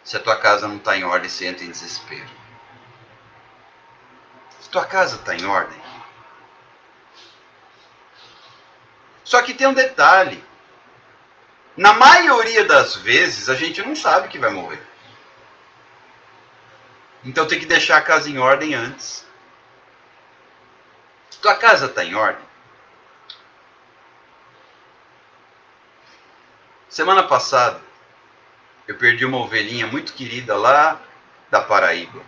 Se a tua casa não está em ordem, você entra em desespero. Se tua casa está em ordem. Só que tem um detalhe. Na maioria das vezes, a gente não sabe que vai morrer. Então tem que deixar a casa em ordem antes. Tua casa está em ordem? Semana passada, eu perdi uma ovelhinha muito querida lá da Paraíba.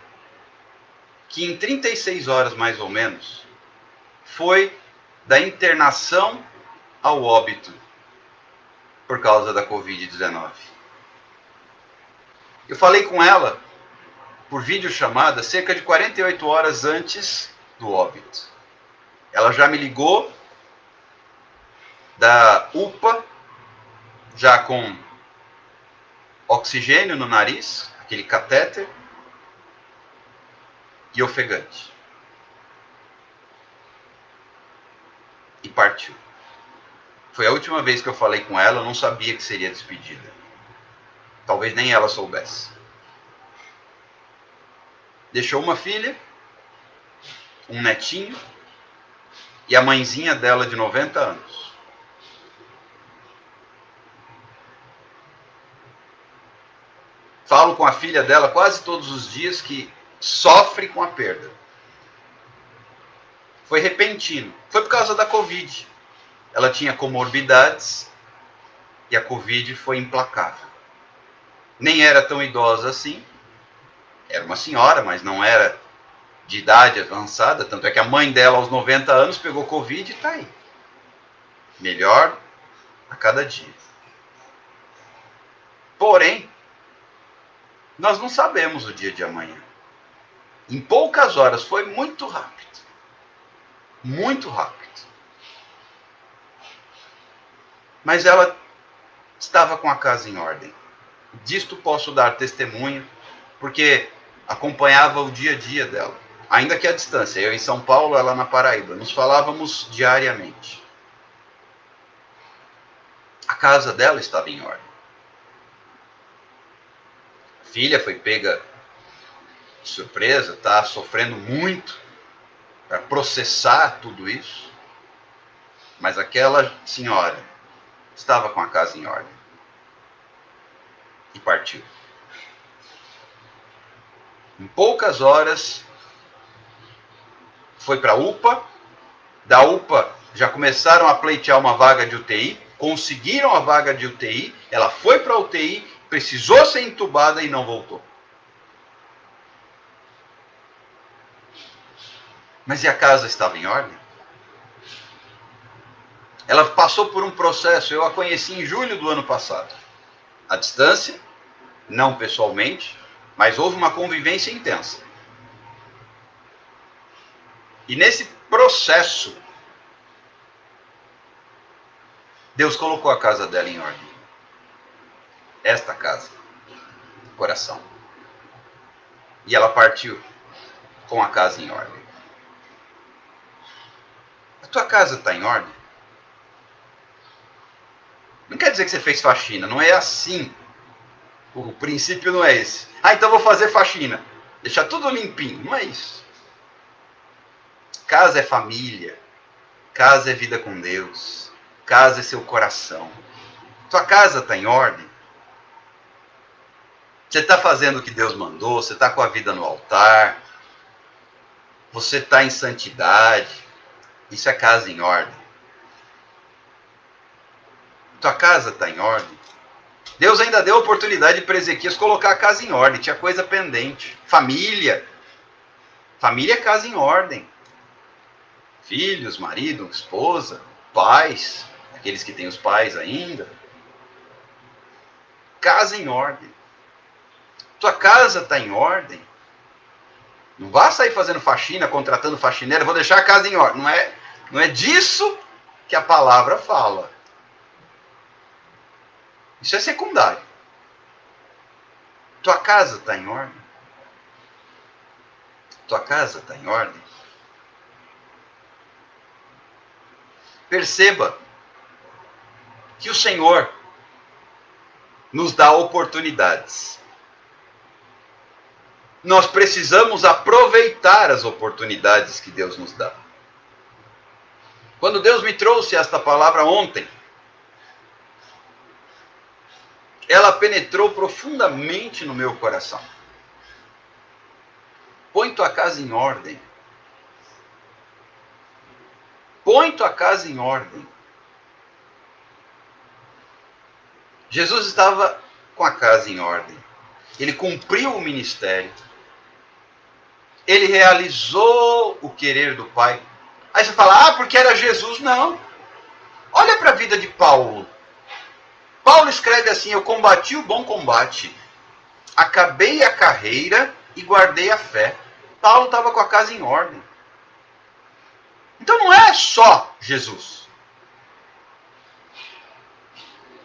que em 36 horas mais ou menos foi da internação ao óbito por causa da Covid-19. Eu falei com ela por videochamada cerca de 48 horas antes do óbito. Ela já me ligou da UPA, já com oxigênio no nariz, aquele catéter, e ofegante. E partiu. Foi a última vez que eu falei com ela, eu não sabia que seria despedida. Talvez nem ela soubesse. Deixou uma filha, um netinho, e a mãezinha dela de 90 anos. Falo com a filha dela quase todos os dias que sofre com a perda. Foi repentino. Foi por causa da Covid. Ela tinha comorbidades e a Covid foi implacável. Nem era tão idosa assim. Era uma senhora, mas não era de idade avançada. Tanto é que a mãe dela, aos 90 anos, pegou Covid e está aí. Melhor a cada dia. Porém, nós não sabemos o dia de amanhã. Em poucas horas, foi muito rápido. Muito rápido. Mas ela estava com a casa em ordem. Disto posso dar testemunho, porque acompanhava o dia a dia dela, ainda que à distância. Eu em São Paulo, ela na Paraíba. Nos falávamos diariamente. A casa dela estava em ordem. A filha foi pega de surpresa, está sofrendo muito para processar tudo isso. Mas aquela senhora estava com a casa em ordem. E partiu. Em poucas horas, foi para a UPA. Da UPA, já começaram a pleitear uma vaga de UTI. Conseguiram a vaga de UTI. Ela foi para a UTI, precisou ser entubada e não voltou. Mas e a casa estava em ordem? Ela passou por um processo. Eu a conheci em julho do ano passado. À distância, não pessoalmente, mas houve uma convivência intensa. E nesse processo, Deus colocou a casa dela em ordem. Esta casa, coração. E ela partiu com a casa em ordem. A tua casa está em ordem? Não quer dizer que você fez faxina, não é assim. O princípio não é esse. Ah, então vou fazer faxina. Deixar tudo limpinho. Não é isso. Casa é família. Casa é vida com Deus. Casa é seu coração. Tua casa está em ordem? Você está fazendo o que Deus mandou? Você está com a vida no altar? Você está em santidade? Isso é casa em ordem. Tua casa está em ordem? Deus ainda deu a oportunidade para Ezequias colocar a casa em ordem. Tinha coisa pendente. Família. Família é casa em ordem. Filhos, marido, esposa, pais. Aqueles que têm os pais ainda. Casa em ordem. Tua casa está em ordem? Não vá sair fazendo faxina, contratando faxineiro. Vou deixar a casa em ordem. Não é disso que a palavra fala. Isso é secundário. Tua casa está em ordem? Tua casa está em ordem? Perceba que o Senhor nos dá oportunidades. Nós precisamos aproveitar as oportunidades que Deus nos dá. Quando Deus me trouxe esta palavra ontem, ela penetrou profundamente no meu coração. Põe tua casa em ordem. Põe tua casa em ordem. Jesus estava com a casa em ordem. Ele cumpriu o ministério. Ele realizou o querer do Pai. Aí você fala, porque era Jesus. Não. Olha para a vida de Paulo. Paulo escreve assim, eu combati o bom combate, acabei a carreira e guardei a fé. Paulo estava com a casa em ordem. Então não é só Jesus.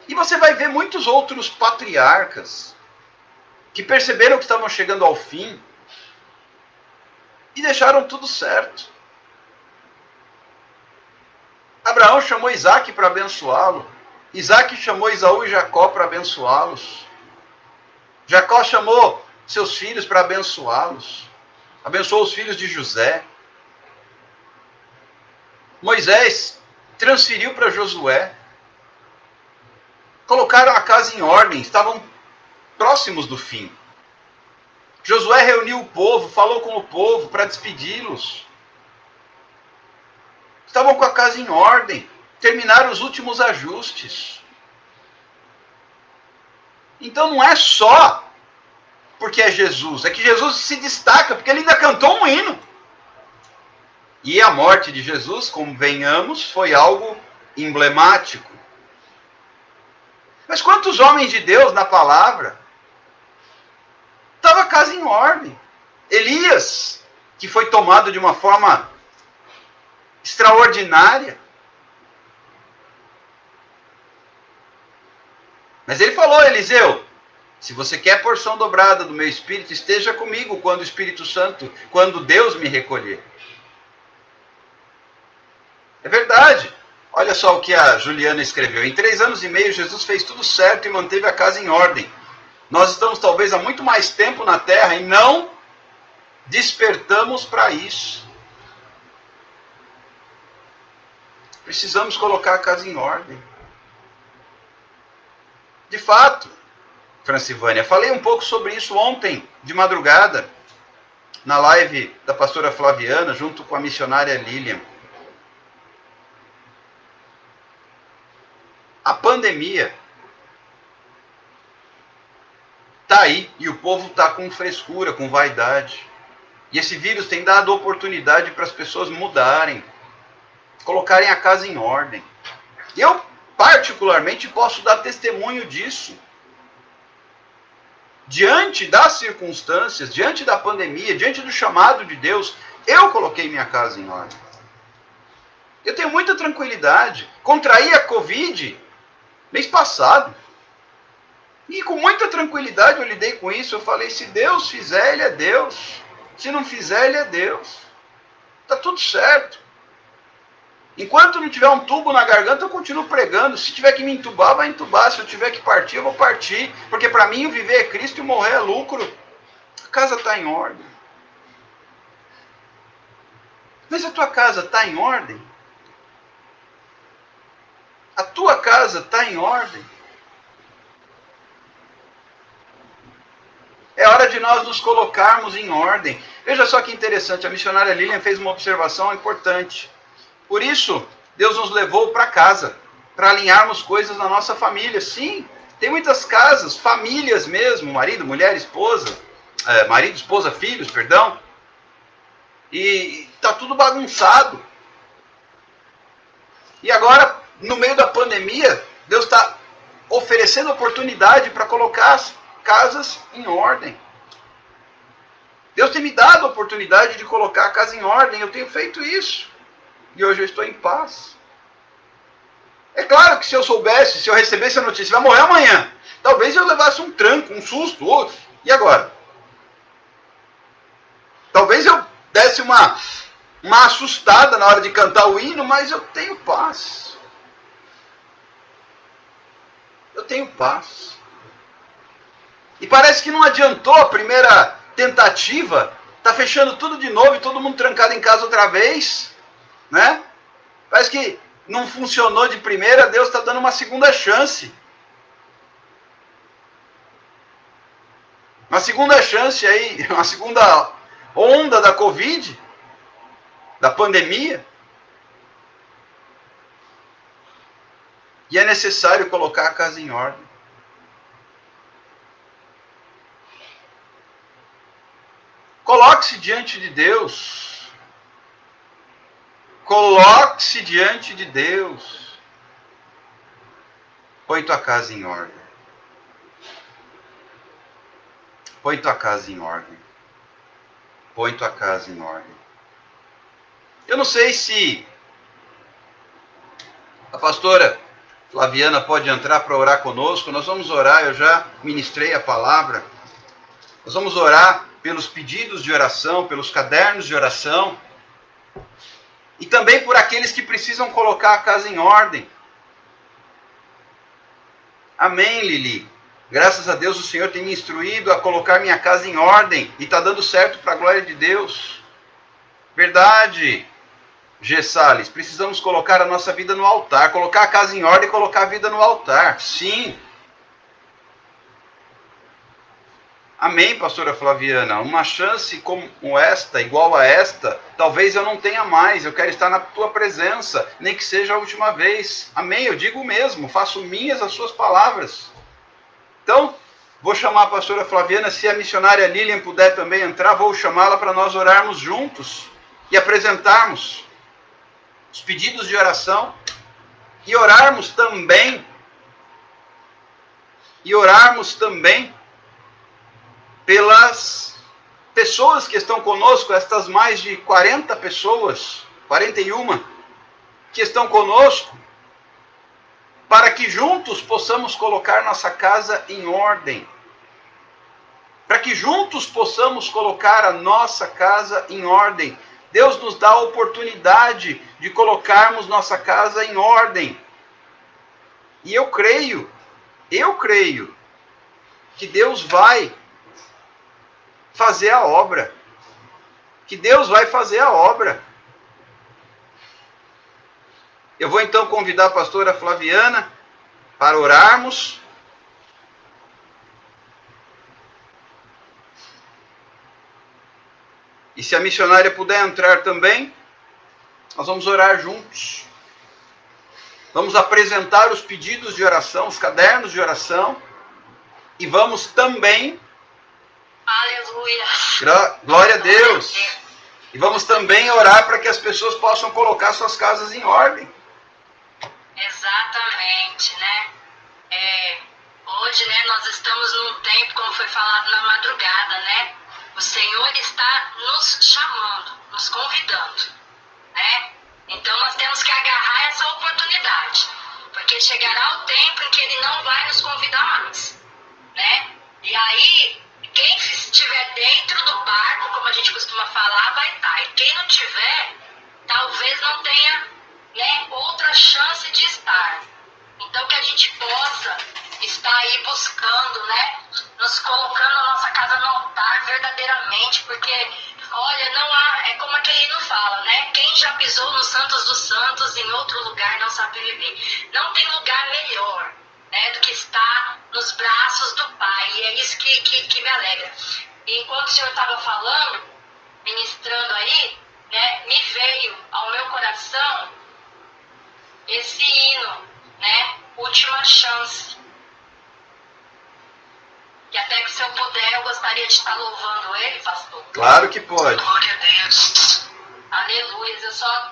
E você vai ver muitos outros patriarcas que perceberam que estavam chegando ao fim e deixaram tudo certo. Abraão chamou Isaac para abençoá-lo. Isaac chamou Esaú e Jacó para abençoá-los. Jacó chamou seus filhos para abençoá-los. Abençoou os filhos de José. Moisés transferiu para Josué. Colocaram a casa em ordem, estavam próximos do fim. Josué reuniu o povo, falou com o povo para despedi-los. Estavam com a casa em ordem, terminaram os últimos ajustes. Então não é só porque é Jesus, é que Jesus se destaca, porque ele ainda cantou um hino. E a morte de Jesus, convenhamos, foi algo emblemático. Mas quantos homens de Deus na palavra? Estava a casa em ordem. Elias, que foi tomado de uma forma extraordinária. Mas ele falou, Eliseu, se você quer porção dobrada do meu Espírito, esteja comigo quando o Espírito Santo, quando Deus me recolher. É verdade. Olha só o que a Juliana escreveu. Em 3 anos e meio, Jesus fez tudo certo e manteve a casa em ordem. Nós estamos talvez há muito mais tempo na Terra e não despertamos para isso. Precisamos colocar a casa em ordem. De fato, Francivânia, falei um pouco sobre isso ontem, de madrugada, na live da pastora Flaviana, junto com a missionária Lilian. A pandemia está aí e o povo está com frescura, com vaidade. E esse vírus tem dado oportunidade para as pessoas mudarem, colocarem a casa em ordem. E eu, particularmente, posso dar testemunho disso. Diante das circunstâncias, diante da pandemia, diante do chamado de Deus, eu coloquei minha casa em ordem. Eu tenho muita tranquilidade. Contraí a Covid mês passado. E com muita tranquilidade eu lidei com isso. Eu falei, se Deus fizer, Ele é Deus. Se não fizer, Ele é Deus. Está tudo certo. Enquanto não tiver um tubo na garganta, eu continuo pregando. Se tiver que me entubar, vai entubar. Se eu tiver que partir, eu vou partir. Porque para mim, o viver é Cristo e o morrer é lucro. A casa está em ordem. Mas a tua casa está em ordem? A tua casa está em ordem? É hora de nós nos colocarmos em ordem. Veja só que interessante, a missionária Lilian fez uma observação importante. Por isso, Deus nos levou para casa, para alinharmos coisas na nossa família. Sim, tem muitas casas, famílias mesmo, marido, mulher, esposa, marido, esposa, filhos, perdão. E está tudo bagunçado. E agora, no meio da pandemia, Deus está oferecendo oportunidade para colocar as casas em ordem. Deus tem me dado a oportunidade de colocar a casa em ordem. Eu tenho feito isso. E hoje eu estou em paz. É claro que se eu soubesse, se eu recebesse a notícia, vai morrer amanhã, talvez eu levasse um tranco, um susto. E agora? Talvez eu desse uma assustada na hora de cantar o hino, mas eu tenho paz. Eu tenho paz. E parece que não adiantou a primeira tentativa. Está fechando tudo de novo e todo mundo trancado em casa outra vez. Né? Parece que não funcionou de primeira, Deus está dando uma segunda chance. Uma segunda chance aí, uma segunda onda da Covid, da pandemia. E é necessário colocar a casa em ordem. Coloque-se diante de Deus. Coloque-se diante de Deus. Põe tua casa em ordem. Põe tua casa em ordem. Põe tua casa em ordem. Eu não sei se a pastora Flaviana pode entrar para orar conosco. Nós vamos orar, eu já ministrei a palavra. Nós vamos orar pelos pedidos de oração, pelos cadernos de oração. E também por aqueles que precisam colocar a casa em ordem. Amém, Lili. Graças a Deus o Senhor tem me instruído a colocar minha casa em ordem. E está dando certo para a glória de Deus. Verdade, G. Salles. Precisamos colocar a nossa vida no altar. Colocar a casa em ordem e colocar a vida no altar. Sim. Amém, pastora Flaviana. Uma chance como esta, igual a esta, talvez eu não tenha mais. Eu quero estar na tua presença, nem que seja a última vez. Amém, eu digo mesmo, faço minhas as suas palavras. Então, vou chamar a pastora Flaviana. Se a missionária Lilian puder também entrar, vou chamá-la para nós orarmos juntos e apresentarmos os pedidos de oração e orarmos também pelas pessoas que estão conosco, estas mais de 40 pessoas, 41, que estão conosco, para que juntos possamos colocar nossa casa em ordem. Para que juntos possamos colocar a nossa casa em ordem. Deus nos dá a oportunidade de colocarmos nossa casa em ordem. E eu creio que Deus vai fazer a obra. Que Deus vai fazer a obra. Eu vou então convidar a pastora Flaviana para orarmos. E se a missionária puder entrar também, nós vamos orar juntos. Vamos apresentar os pedidos de oração, os cadernos de oração. E vamos também... Aleluia. Glória a Deus. E vamos também orar para que as pessoas possam colocar suas casas em ordem. Exatamente, né? Hoje, né, nós estamos num tempo, como foi falado na madrugada, né? O Senhor está nos chamando, nos convidando, né? Então nós temos que agarrar essa oportunidade, porque chegará o tempo em que Ele não vai nos convidar mais, né? E aí, quem estiver dentro do barco, como a gente costuma falar, vai estar. E quem não tiver, talvez não tenha, né, outra chance de estar. Então que a gente possa estar aí buscando, né, nos colocando a nossa casa no altar verdadeiramente, porque, olha, não há, é como aquele hino fala, né, quem já pisou nos santos dos santos em outro lugar não sabe viver. Não tem lugar melhor, né, do que estar nos braços do Pai, e é isso que me alegra. E enquanto o Senhor estava falando, ministrando aí, né, me veio ao meu coração esse hino, né, Última Chance. Que até que se eu puder, eu gostaria de estar louvando ele, pastor. Claro que pode. Glória a Deus. Aleluia.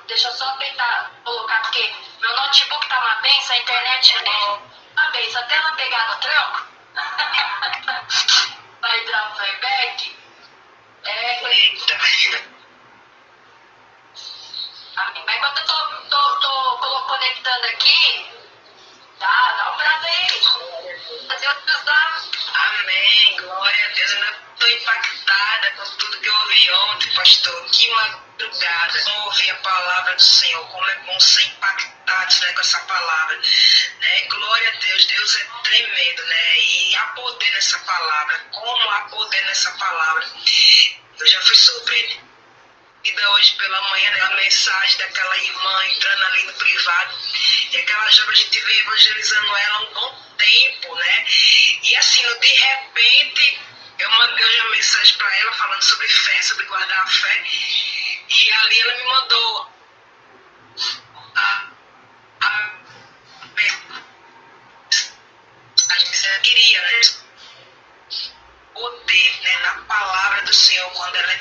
Deixa eu só tentar colocar, porque meu notebook tá uma benção, a internet é uma benção. Até ela pegar no tranco, vai dar um playback. Eita. Amém. Mas enquanto eu tô conectando aqui, dá um prazer. Fazer outros dados. Amém. Glória a Deus. Eu ainda estou impactada com tudo que eu ouvi ontem, pastor. Que madrugada. Eu ouvi a palavra do Senhor. Como é bom ser impactados, né, com essa palavra. Né? Glória a Deus. Deus é tremendo, né? E há poder nessa palavra. Como há poder nessa palavra. Eu já fui surpreendida hoje pela manhã, né, a mensagem daquela irmã entrando ali no privado, e aquela jovem, a gente veio evangelizando ela há um bom tempo, né, e assim, de repente, eu mandei uma mensagem para ela falando sobre fé, sobre guardar a fé, e ali ela me mandou a mensagem que queria, né, poder, né, na palavra do Senhor, quando ela é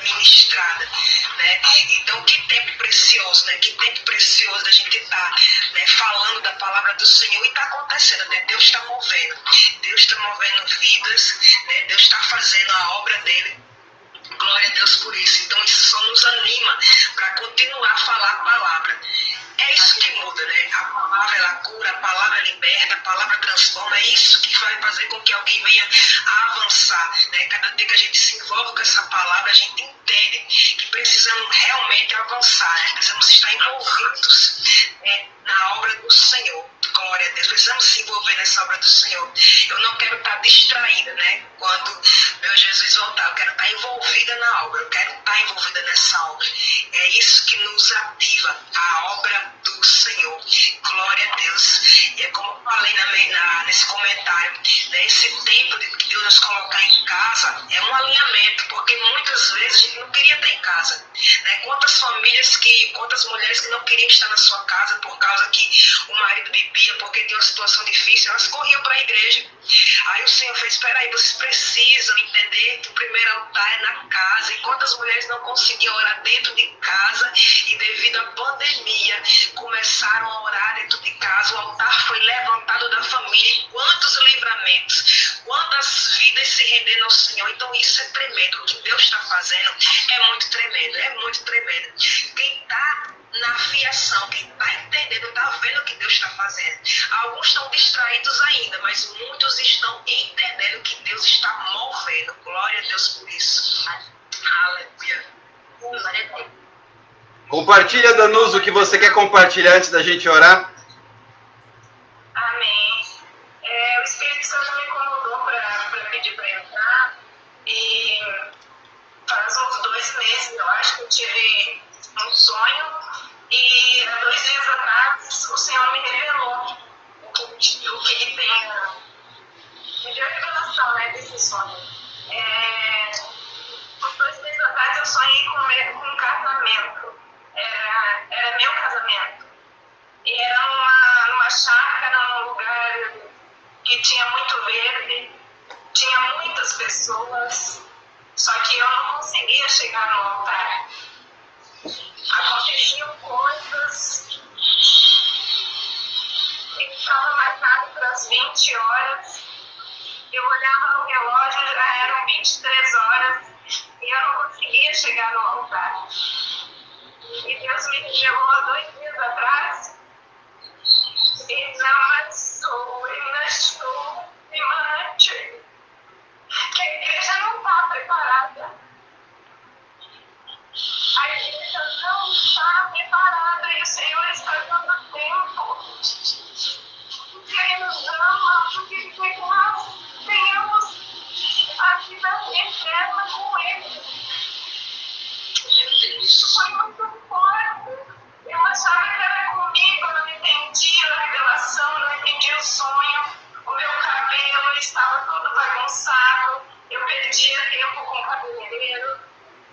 Então, que tempo precioso, né? Que tempo precioso da gente estar, né, falando da palavra do Senhor e está acontecendo, né? Deus está movendo. Deus está movendo vidas, né? Deus está fazendo a obra dele. Glória a Deus por isso. Então isso só nos anima para continuar a falar a palavra. É isso que muda, né? A palavra ela cura, a palavra liberta, a palavra transforma. É isso que vai fazer com que alguém venha a avançar, né? Cada dia que a gente se envolve com essa palavra, a gente entende que precisamos realmente avançar, né? Precisamos estar envolvidos, né, na obra do Senhor. Glória a Deus, precisamos se envolver nessa obra do Senhor. Eu não quero estar distraída, né? Quando meu Jesus voltar, eu quero estar envolvida na obra, eu quero estar envolvida nessa obra. É isso que nos ativa, a obra do Senhor. Glória a Deus. E é como eu falei nesse comentário, né? Esse tempo de Deus nos colocar em casa é um alinhamento, porque muitas vezes a gente não queria estar em casa, né? Quantas mulheres que não queriam estar na sua casa por causa que o marido bebia, porque tinha uma situação difícil, elas corriam para a igreja. Aí o Senhor fez: espera aí, vocês precisam entender que o primeiro altar é na casa. E quantas mulheres não conseguiam orar dentro de casa e devido à pandemia começaram a orar dentro de casa, o altar foi levantado da família. E quantos livramentos, quantas vidas se rendendo ao Senhor. Então isso é tremendo, o que Deus está fazendo é muito tremendo, é muito tremendo. Quem está na fiação, quem está entendendo, está vendo o que Deus está fazendo. Alguns estão distraídos ainda, mas muitos estão entendendo que Deus está movendo. Glória a Deus por isso. Aleluia. Glória a Deus. Compartilha, Danusa, o que você quer compartilhar antes da gente orar. Amém. O Espírito Santo me incomodou para pedir para entrar. E faz uns 2 meses, eu acho, que eu tive um sonho. E há 2 dias atrás, o Senhor me revelou o que ele tem. Me deu a revelação, né, desse sonho. Uns 2 meses atrás, eu sonhei com um casamento. Era meu casamento. E era numa chácara, num lugar que tinha muito verde, tinha muitas pessoas, só que eu não conseguia chegar no altar. Aconteciam coisas, e estava marcado para as 20 horas, eu olhava no relógio, já eram 23 horas, e eu não conseguia chegar no altar. E Deus me revelou há 2 dias atrás, e não sou, que a igreja não está preparada. A igreja não está preparada e o Senhor está dando tempo. Porque Ele nos ama, porque Ele quer que nós tenhamos a vida eterna com Ele. Isso foi muito forte. Eu achava que era comigo, eu não entendia a revelação, não entendia o sonho. O meu cabelo estava todo bagunçado. Eu perdia tempo com o cabeleireiro.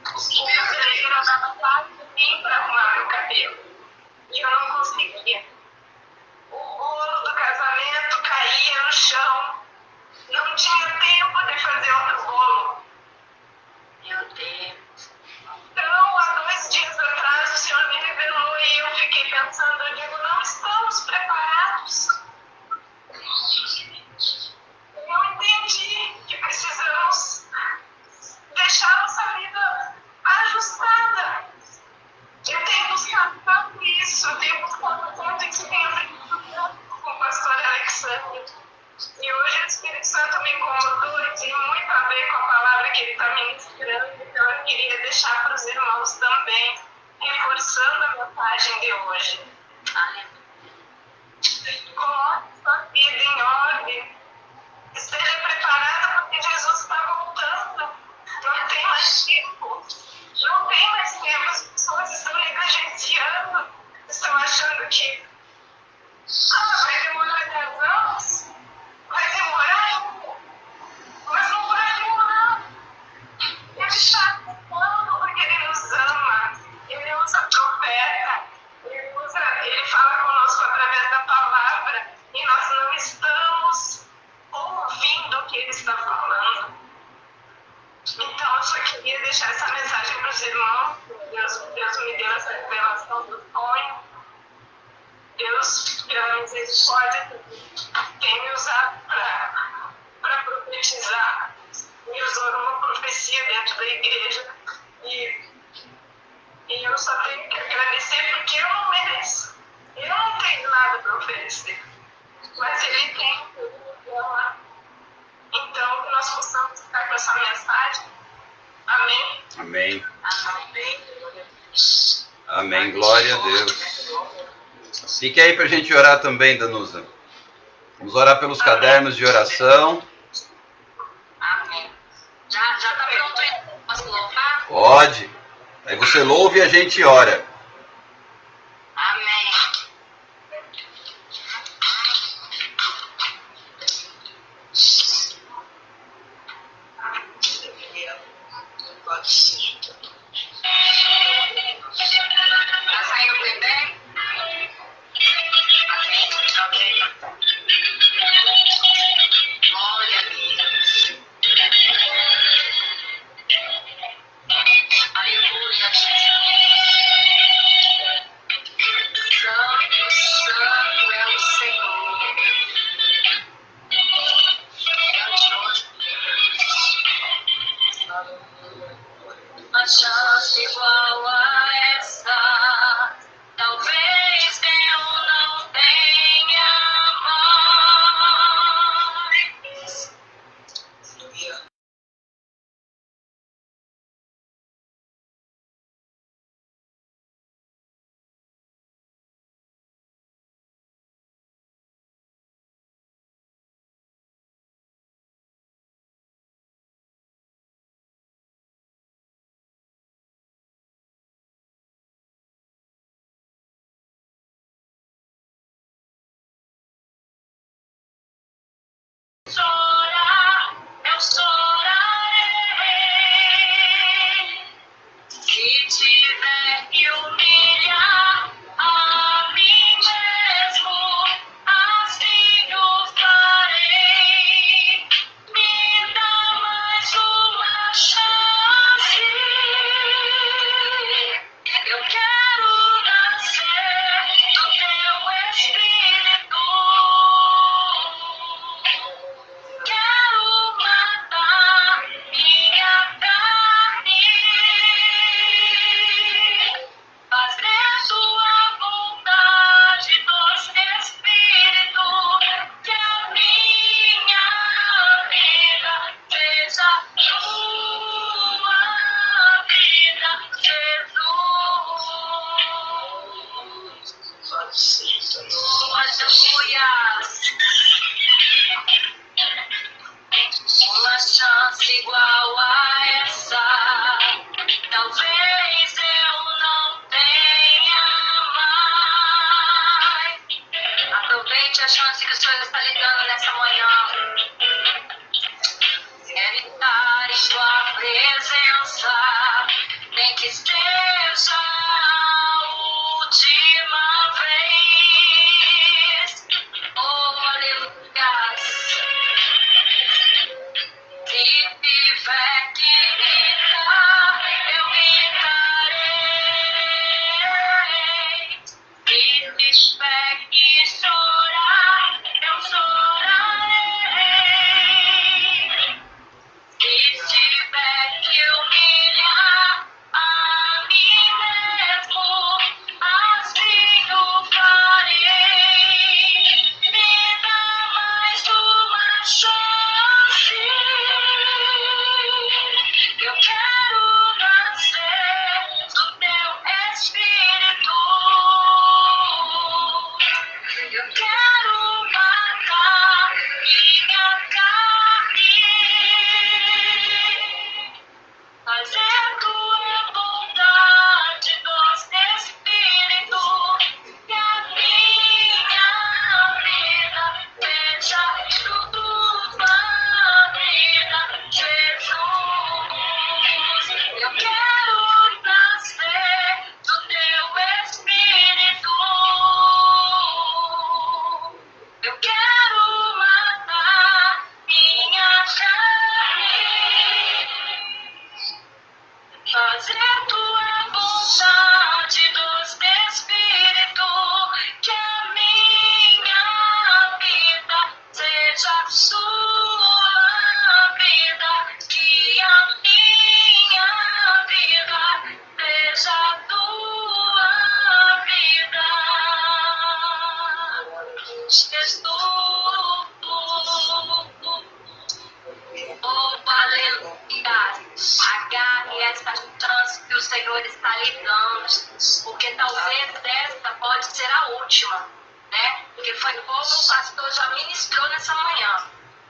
O cabeleireiro andava atrás de mim para arrumar meu cabelo. E eu não conseguia. O bolo do casamento caía no chão. Não tinha tempo de fazer outro bolo. Meu Deus. Então, há 2 dias atrás, o Senhor me revelou e eu fiquei pensando, eu digo, não estamos preparados. Eu entendi que precisamos deixar nossa vida ajustada. Eu tenho buscado tanto isso, eu tenho buscado tanto isso, tenho aprendido tanto com o pastor Alexandre. E hoje o Espírito Santo me incomodou e tem muito a ver com a palavra que ele está ministrando, então eu queria deixar para os irmãos também, reforçando a mensagem de hoje. Coloque sua vida em ordem. Esteja preparada porque Jesus está voltando. Não tem mais tempo. Não tem mais tempo. As pessoas estão negligenciando. Estão achando que vai demorar 10 anos. Vai demorar. Mas não vai demorar. Ele está voltando porque Ele nos ama. Ele usa profeta. Ele fala conosco através da palavra. E nós não estamos ouvindo o que Ele está falando. Então, eu só queria deixar essa mensagem para os irmãos. Deus me deu essa Deus, pela misericórdia dele, tem me usado para profetizar. Me usou numa profecia dentro da igreja. E eu só tenho que agradecer porque eu não mereço. Eu não tenho nada para oferecer. Mas ele tem tudo lá. Então, que nós possamos ficar com essa mensagem. Amém? Amém. Amém. Amém. Glória a Deus. Fique aí para a gente orar também, Danusa. Vamos orar pelos cadernos de oração. Amém. Já está pronto aí? Posso louvar? Pode. Aí você louva e a gente ora. Amém. Tá saindo bem? Amém. Glória a Deus. Aleluia, Jesus. Santo, santo é o Senhor. Uma chance igual a essa, talvez eu não tenha mais. Chorar, eu chorarei. Se tiver que humilhar a mim mesmo, assim o farei. Me dá mais uma chance. Eu quero nascer do teu Espírito. Quero matar minha carne, fazer tua vontade dos Espíritos, que a minha vida seja tua vida, Jesus. Aleluias. Uma chance igual a essa, talvez eu não tenha mais. Aproveite a chance que o Senhor está lhe dando nessa manhã. Quero estar em tua presença, nem que seja a última vez. Oh, aleluia. Se tiver que gritar, eu gritarei. Se tiver que chorar, eu chorarei. Se tiver que humilhar a Jesus. Oh, aleluia. Agarre essa chance que o Senhor está lhe dando, porque talvez esta pode ser a última, né? Porque foi como o pastor já ministrou nessa manhã,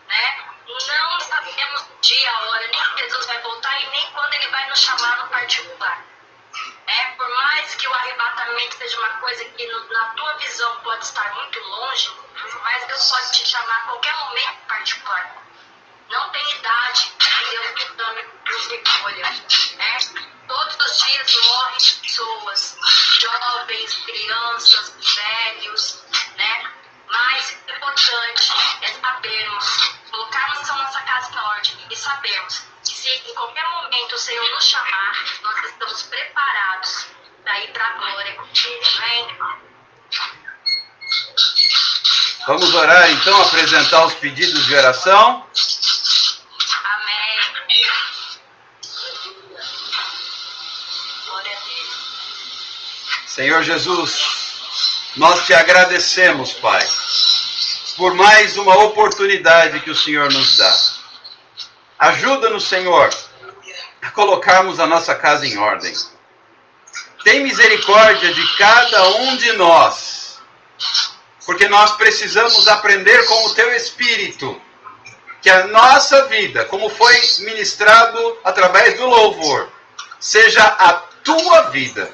né? Não sabemos o dia, a hora, nem que Jesus vai voltar e nem quando ele vai nos chamar no particular. Por mais que o arrebatamento seja uma coisa que na tua visão pode estar muito longe, mas Deus pode te chamar a qualquer momento particular. Não tem idade, Deus te dá escolha, né? Todos os dias morrem pessoas, jovens, crianças, velhos, né? Mas o importante é sabermos, colocarmos a nossa casa em ordem e sabermos que se em qualquer momento o Senhor nos chamar, nós estamos preparados para ir para a glória com Ele, amém? Vamos orar então, apresentar os pedidos de oração. Amém. Glória a Deus. Senhor Jesus, nós te agradecemos, Pai, por mais uma oportunidade que o Senhor nos dá. Ajuda-nos, Senhor, a colocarmos a nossa casa em ordem. Tem misericórdia de cada um de nós, porque nós precisamos aprender com o Teu Espírito que a nossa vida, como foi ministrado através do louvor, seja a Tua vida.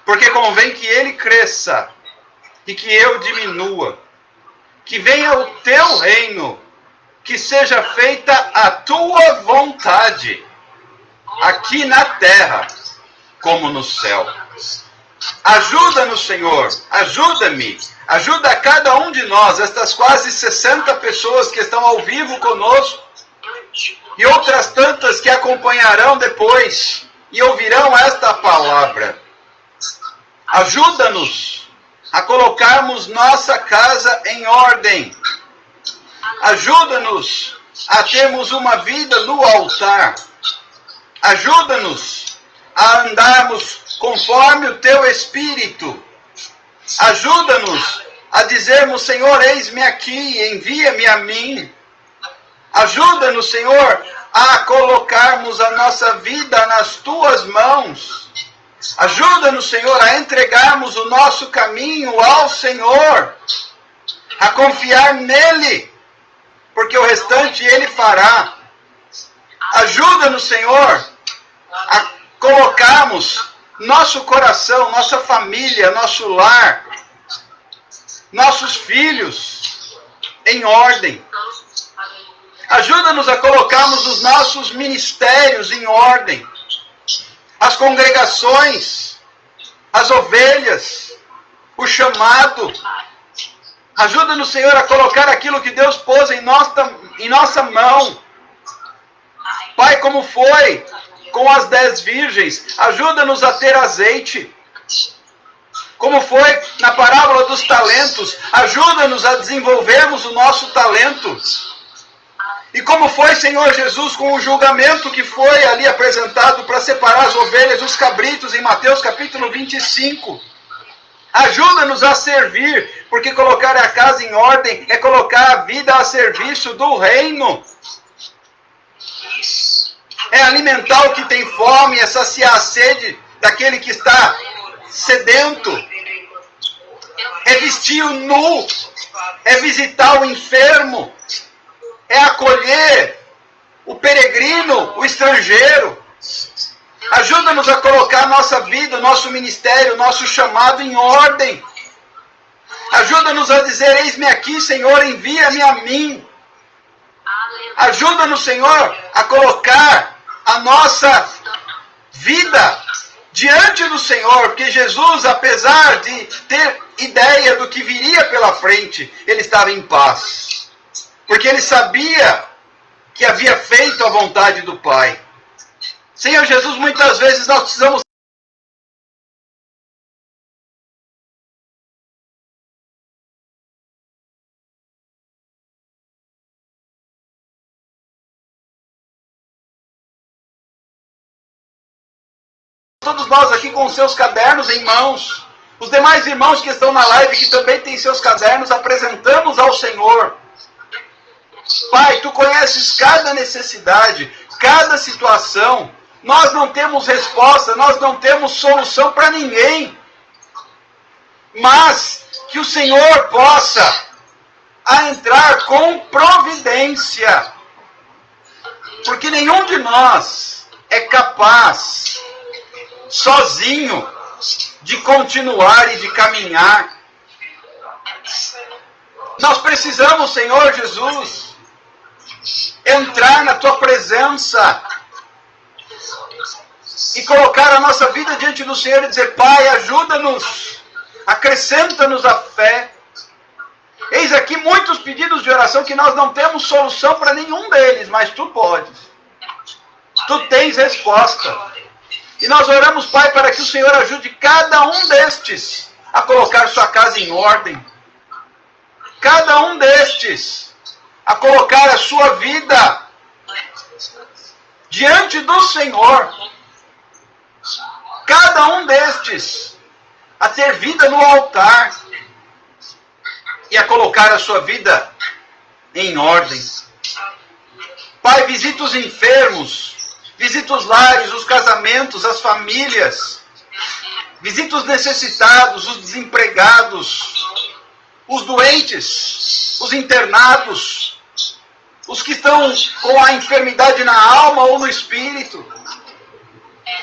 Porque convém que Ele cresça e que eu diminua. Que venha o Teu reino, que seja feita a Tua vontade, aqui na terra, como no céu. Ajuda-nos, Senhor, ajuda-me, ajuda a cada um de nós, estas quase 60 pessoas que estão ao vivo conosco, e outras tantas que acompanharão depois e ouvirão esta palavra. Ajuda-nos a colocarmos nossa casa em ordem. Ajuda-nos a termos uma vida no altar. Ajuda-nos a andarmos conforme o Teu Espírito. Ajuda-nos a dizermos, Senhor, eis-me aqui, envia-me a mim. Ajuda-nos, Senhor, a colocarmos a nossa vida nas Tuas mãos. Ajuda-nos, Senhor, a entregarmos o nosso caminho ao Senhor, a confiar nele, porque o restante Ele fará. Ajuda-nos, Senhor, a colocarmos nosso coração, nossa família, nosso lar, nossos filhos em ordem. Ajuda-nos a colocarmos os nossos ministérios em ordem, as congregações, as ovelhas, o chamado. Ajuda-nos, Senhor, a colocar aquilo que Deus pôs em nossa mão. Pai, como foi com as 10 virgens, ajuda-nos a ter azeite. Como foi na parábola dos talentos, ajuda-nos a desenvolvermos o nosso talento. E como foi, Senhor Jesus, com o julgamento que foi ali apresentado para separar as ovelhas dos cabritos em Mateus capítulo 25. Ajuda-nos a servir, porque colocar a casa em ordem é colocar a vida a serviço do reino. É alimentar o que tem fome, é saciar a sede daquele que está sedento. É vestir o nu, é visitar o enfermo, é acolher o peregrino, o estrangeiro. Ajuda-nos a colocar a nossa vida, o nosso ministério, o nosso chamado em ordem. Ajuda-nos a dizer, eis-me aqui, Senhor, envia-me a mim. Ajuda-nos, Senhor, a colocar a nossa vida diante do Senhor, porque Jesus, apesar de ter ideia do que viria pela frente, ele estava em paz. Porque ele sabia que havia feito a vontade do Pai. Senhor Jesus, muitas vezes nós precisamos todos nós aqui com os seus cadernos em mãos, Os demais irmãos que estão na live, que também têm seus cadernos, apresentamos ao Senhor. Pai, Tu conheces cada necessidade, cada situação. Nós não temos resposta, nós não temos solução para ninguém. Mas que o Senhor possa entrar com providência. Porque nenhum de nós é capaz, sozinho, de continuar e de caminhar. Nós precisamos, Senhor Jesus, entrar na Tua presença e colocar a nossa vida diante do Senhor e dizer: Pai, ajuda-nos, acrescenta-nos a fé. Eis aqui muitos pedidos de oração que nós não temos solução para nenhum deles, mas Tu podes. Tu tens resposta. E nós oramos, Pai, para que o Senhor ajude cada um destes a colocar sua casa em ordem. Cada um destes a colocar a sua vida diante do Senhor. Cada um destes a ter vida no altar e a colocar a sua vida em ordem. Pai, visita os enfermos, visita os lares, os casamentos, as famílias. Visita os necessitados, os desempregados, os doentes, os internados, os que estão com a enfermidade na alma ou no espírito.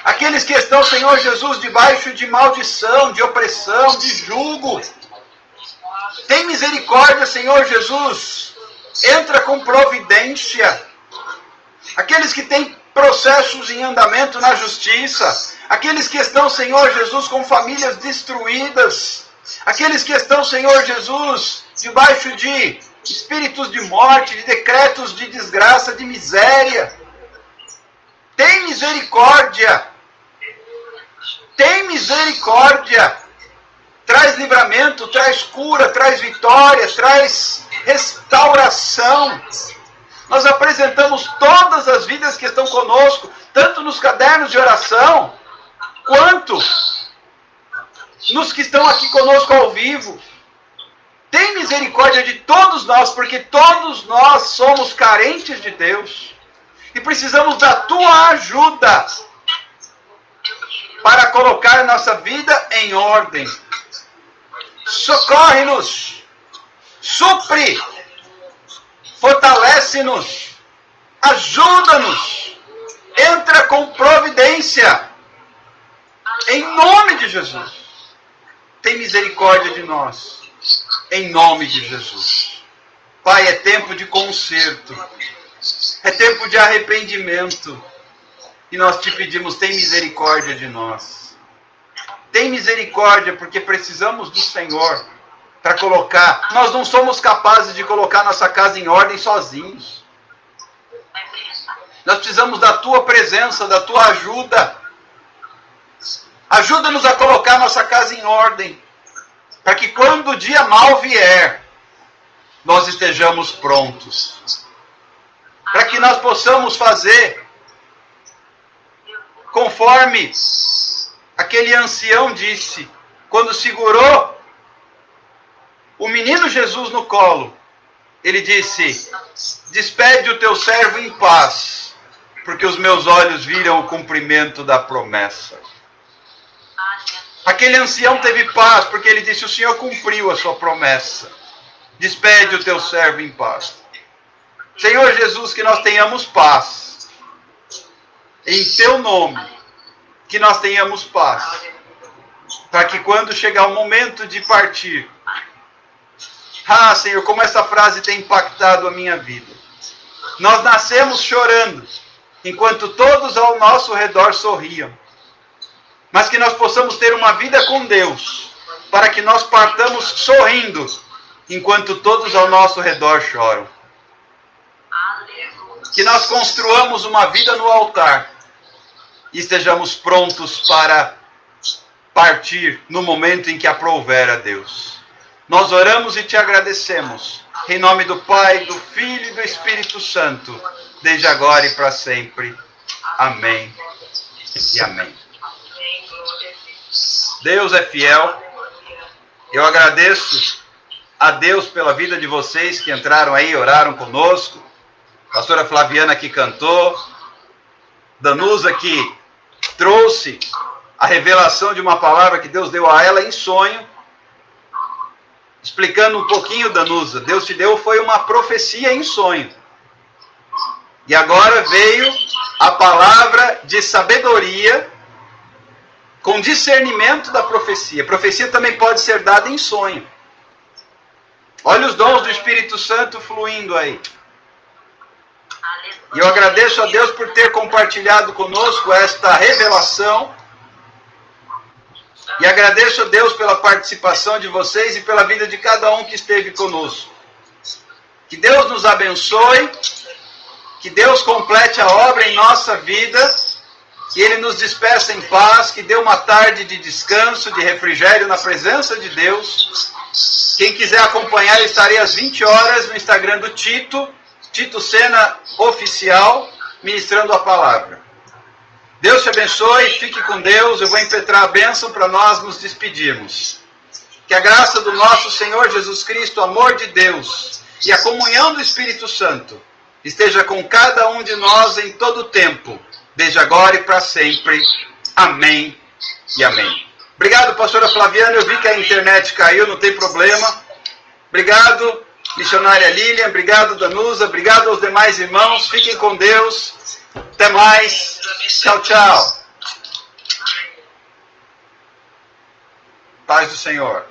Aqueles que estão, Senhor Jesus, debaixo de maldição, de opressão, de jugo. Tem misericórdia, Senhor Jesus. Entra com providência. Aqueles que têm processos em andamento na justiça. Aqueles que estão, Senhor Jesus, com famílias destruídas. Aqueles que estão, Senhor Jesus, debaixo de espíritos de morte, de decretos de desgraça, de miséria. Tem misericórdia. Tem misericórdia. Traz livramento, traz cura, traz vitória, traz restauração. Nós apresentamos todas as vidas que estão conosco, tanto nos cadernos de oração, quanto nos que estão aqui conosco ao vivo. Tem misericórdia de todos nós, porque todos nós somos carentes de Deus. E precisamos da Tua ajuda para colocar nossa vida em ordem. Socorre-nos, supre, fortalece-nos, ajuda-nos, entra com providência, em nome de Jesus. Tem misericórdia de nós, em nome de Jesus. Pai, é tempo de conserto, é tempo de arrependimento, e nós te pedimos, tem misericórdia de nós. Tem misericórdia, porque precisamos do Senhor para colocar. Nós não somos capazes de colocar nossa casa em ordem sozinhos. Nós precisamos da Tua presença, da Tua ajuda. Ajuda-nos a colocar nossa casa em ordem, para que quando o dia mau vier, nós estejamos prontos. Para que nós possamos fazer conforme aquele ancião disse, quando segurou o menino Jesus no colo. Ele disse: despede o teu servo em paz, porque os meus olhos viram o cumprimento da promessa. Aquele ancião teve paz, porque ele disse: o Senhor cumpriu a sua promessa. Despede o teu servo em paz. Senhor Jesus, que nós tenhamos paz. Em teu nome, que nós tenhamos paz. Para que quando chegar o momento de partir, Senhor, como essa frase tem impactado a minha vida. Nós nascemos chorando, enquanto todos ao nosso redor sorriam. Mas que nós possamos ter uma vida com Deus, para que nós partamos sorrindo, enquanto todos ao nosso redor choram. Que nós construamos uma vida no altar, e estejamos prontos para partir no momento em que aprouver a Deus. Nós oramos e te agradecemos, em nome do Pai, do Filho e do Espírito Santo, desde agora e para sempre. Amém e amém. Deus é fiel, Eu agradeço a Deus pela vida de vocês que entraram aí, oraram conosco. Pastora Flaviana que cantou. Danusa que trouxe a revelação de uma palavra que Deus deu a ela em sonho. Explicando um pouquinho, Danusa, Deus te deu foi uma profecia em sonho. E agora veio a palavra de sabedoria com discernimento da profecia. A profecia também pode ser dada em sonho. Olha os dons do Espírito Santo fluindo aí. E eu agradeço a Deus por ter compartilhado conosco esta revelação. E agradeço a Deus pela participação de vocês e pela vida de cada um que esteve conosco. Que Deus nos abençoe, que Deus complete a obra em nossa vida, que Ele nos despeça em paz, que dê uma tarde de descanso, de refrigério na presença de Deus. Quem quiser acompanhar, eu estarei às 20 horas no Instagram do Tito Sena Oficial, ministrando a palavra. Deus te abençoe, fique com Deus. Eu vou impetrar a bênção para nós nos despedirmos. Que a graça do nosso Senhor Jesus Cristo, o amor de Deus e a comunhão do Espírito Santo esteja com cada um de nós em todo o tempo, desde agora e para sempre. Amém e amém. Obrigado, pastora Flaviana. Eu vi que a internet caiu, não tem problema. Obrigado, missionária Lilian. Obrigado, Danusa. Obrigado aos demais irmãos. Fiquem com Deus. Até mais. Tchau, tchau. Paz do Senhor.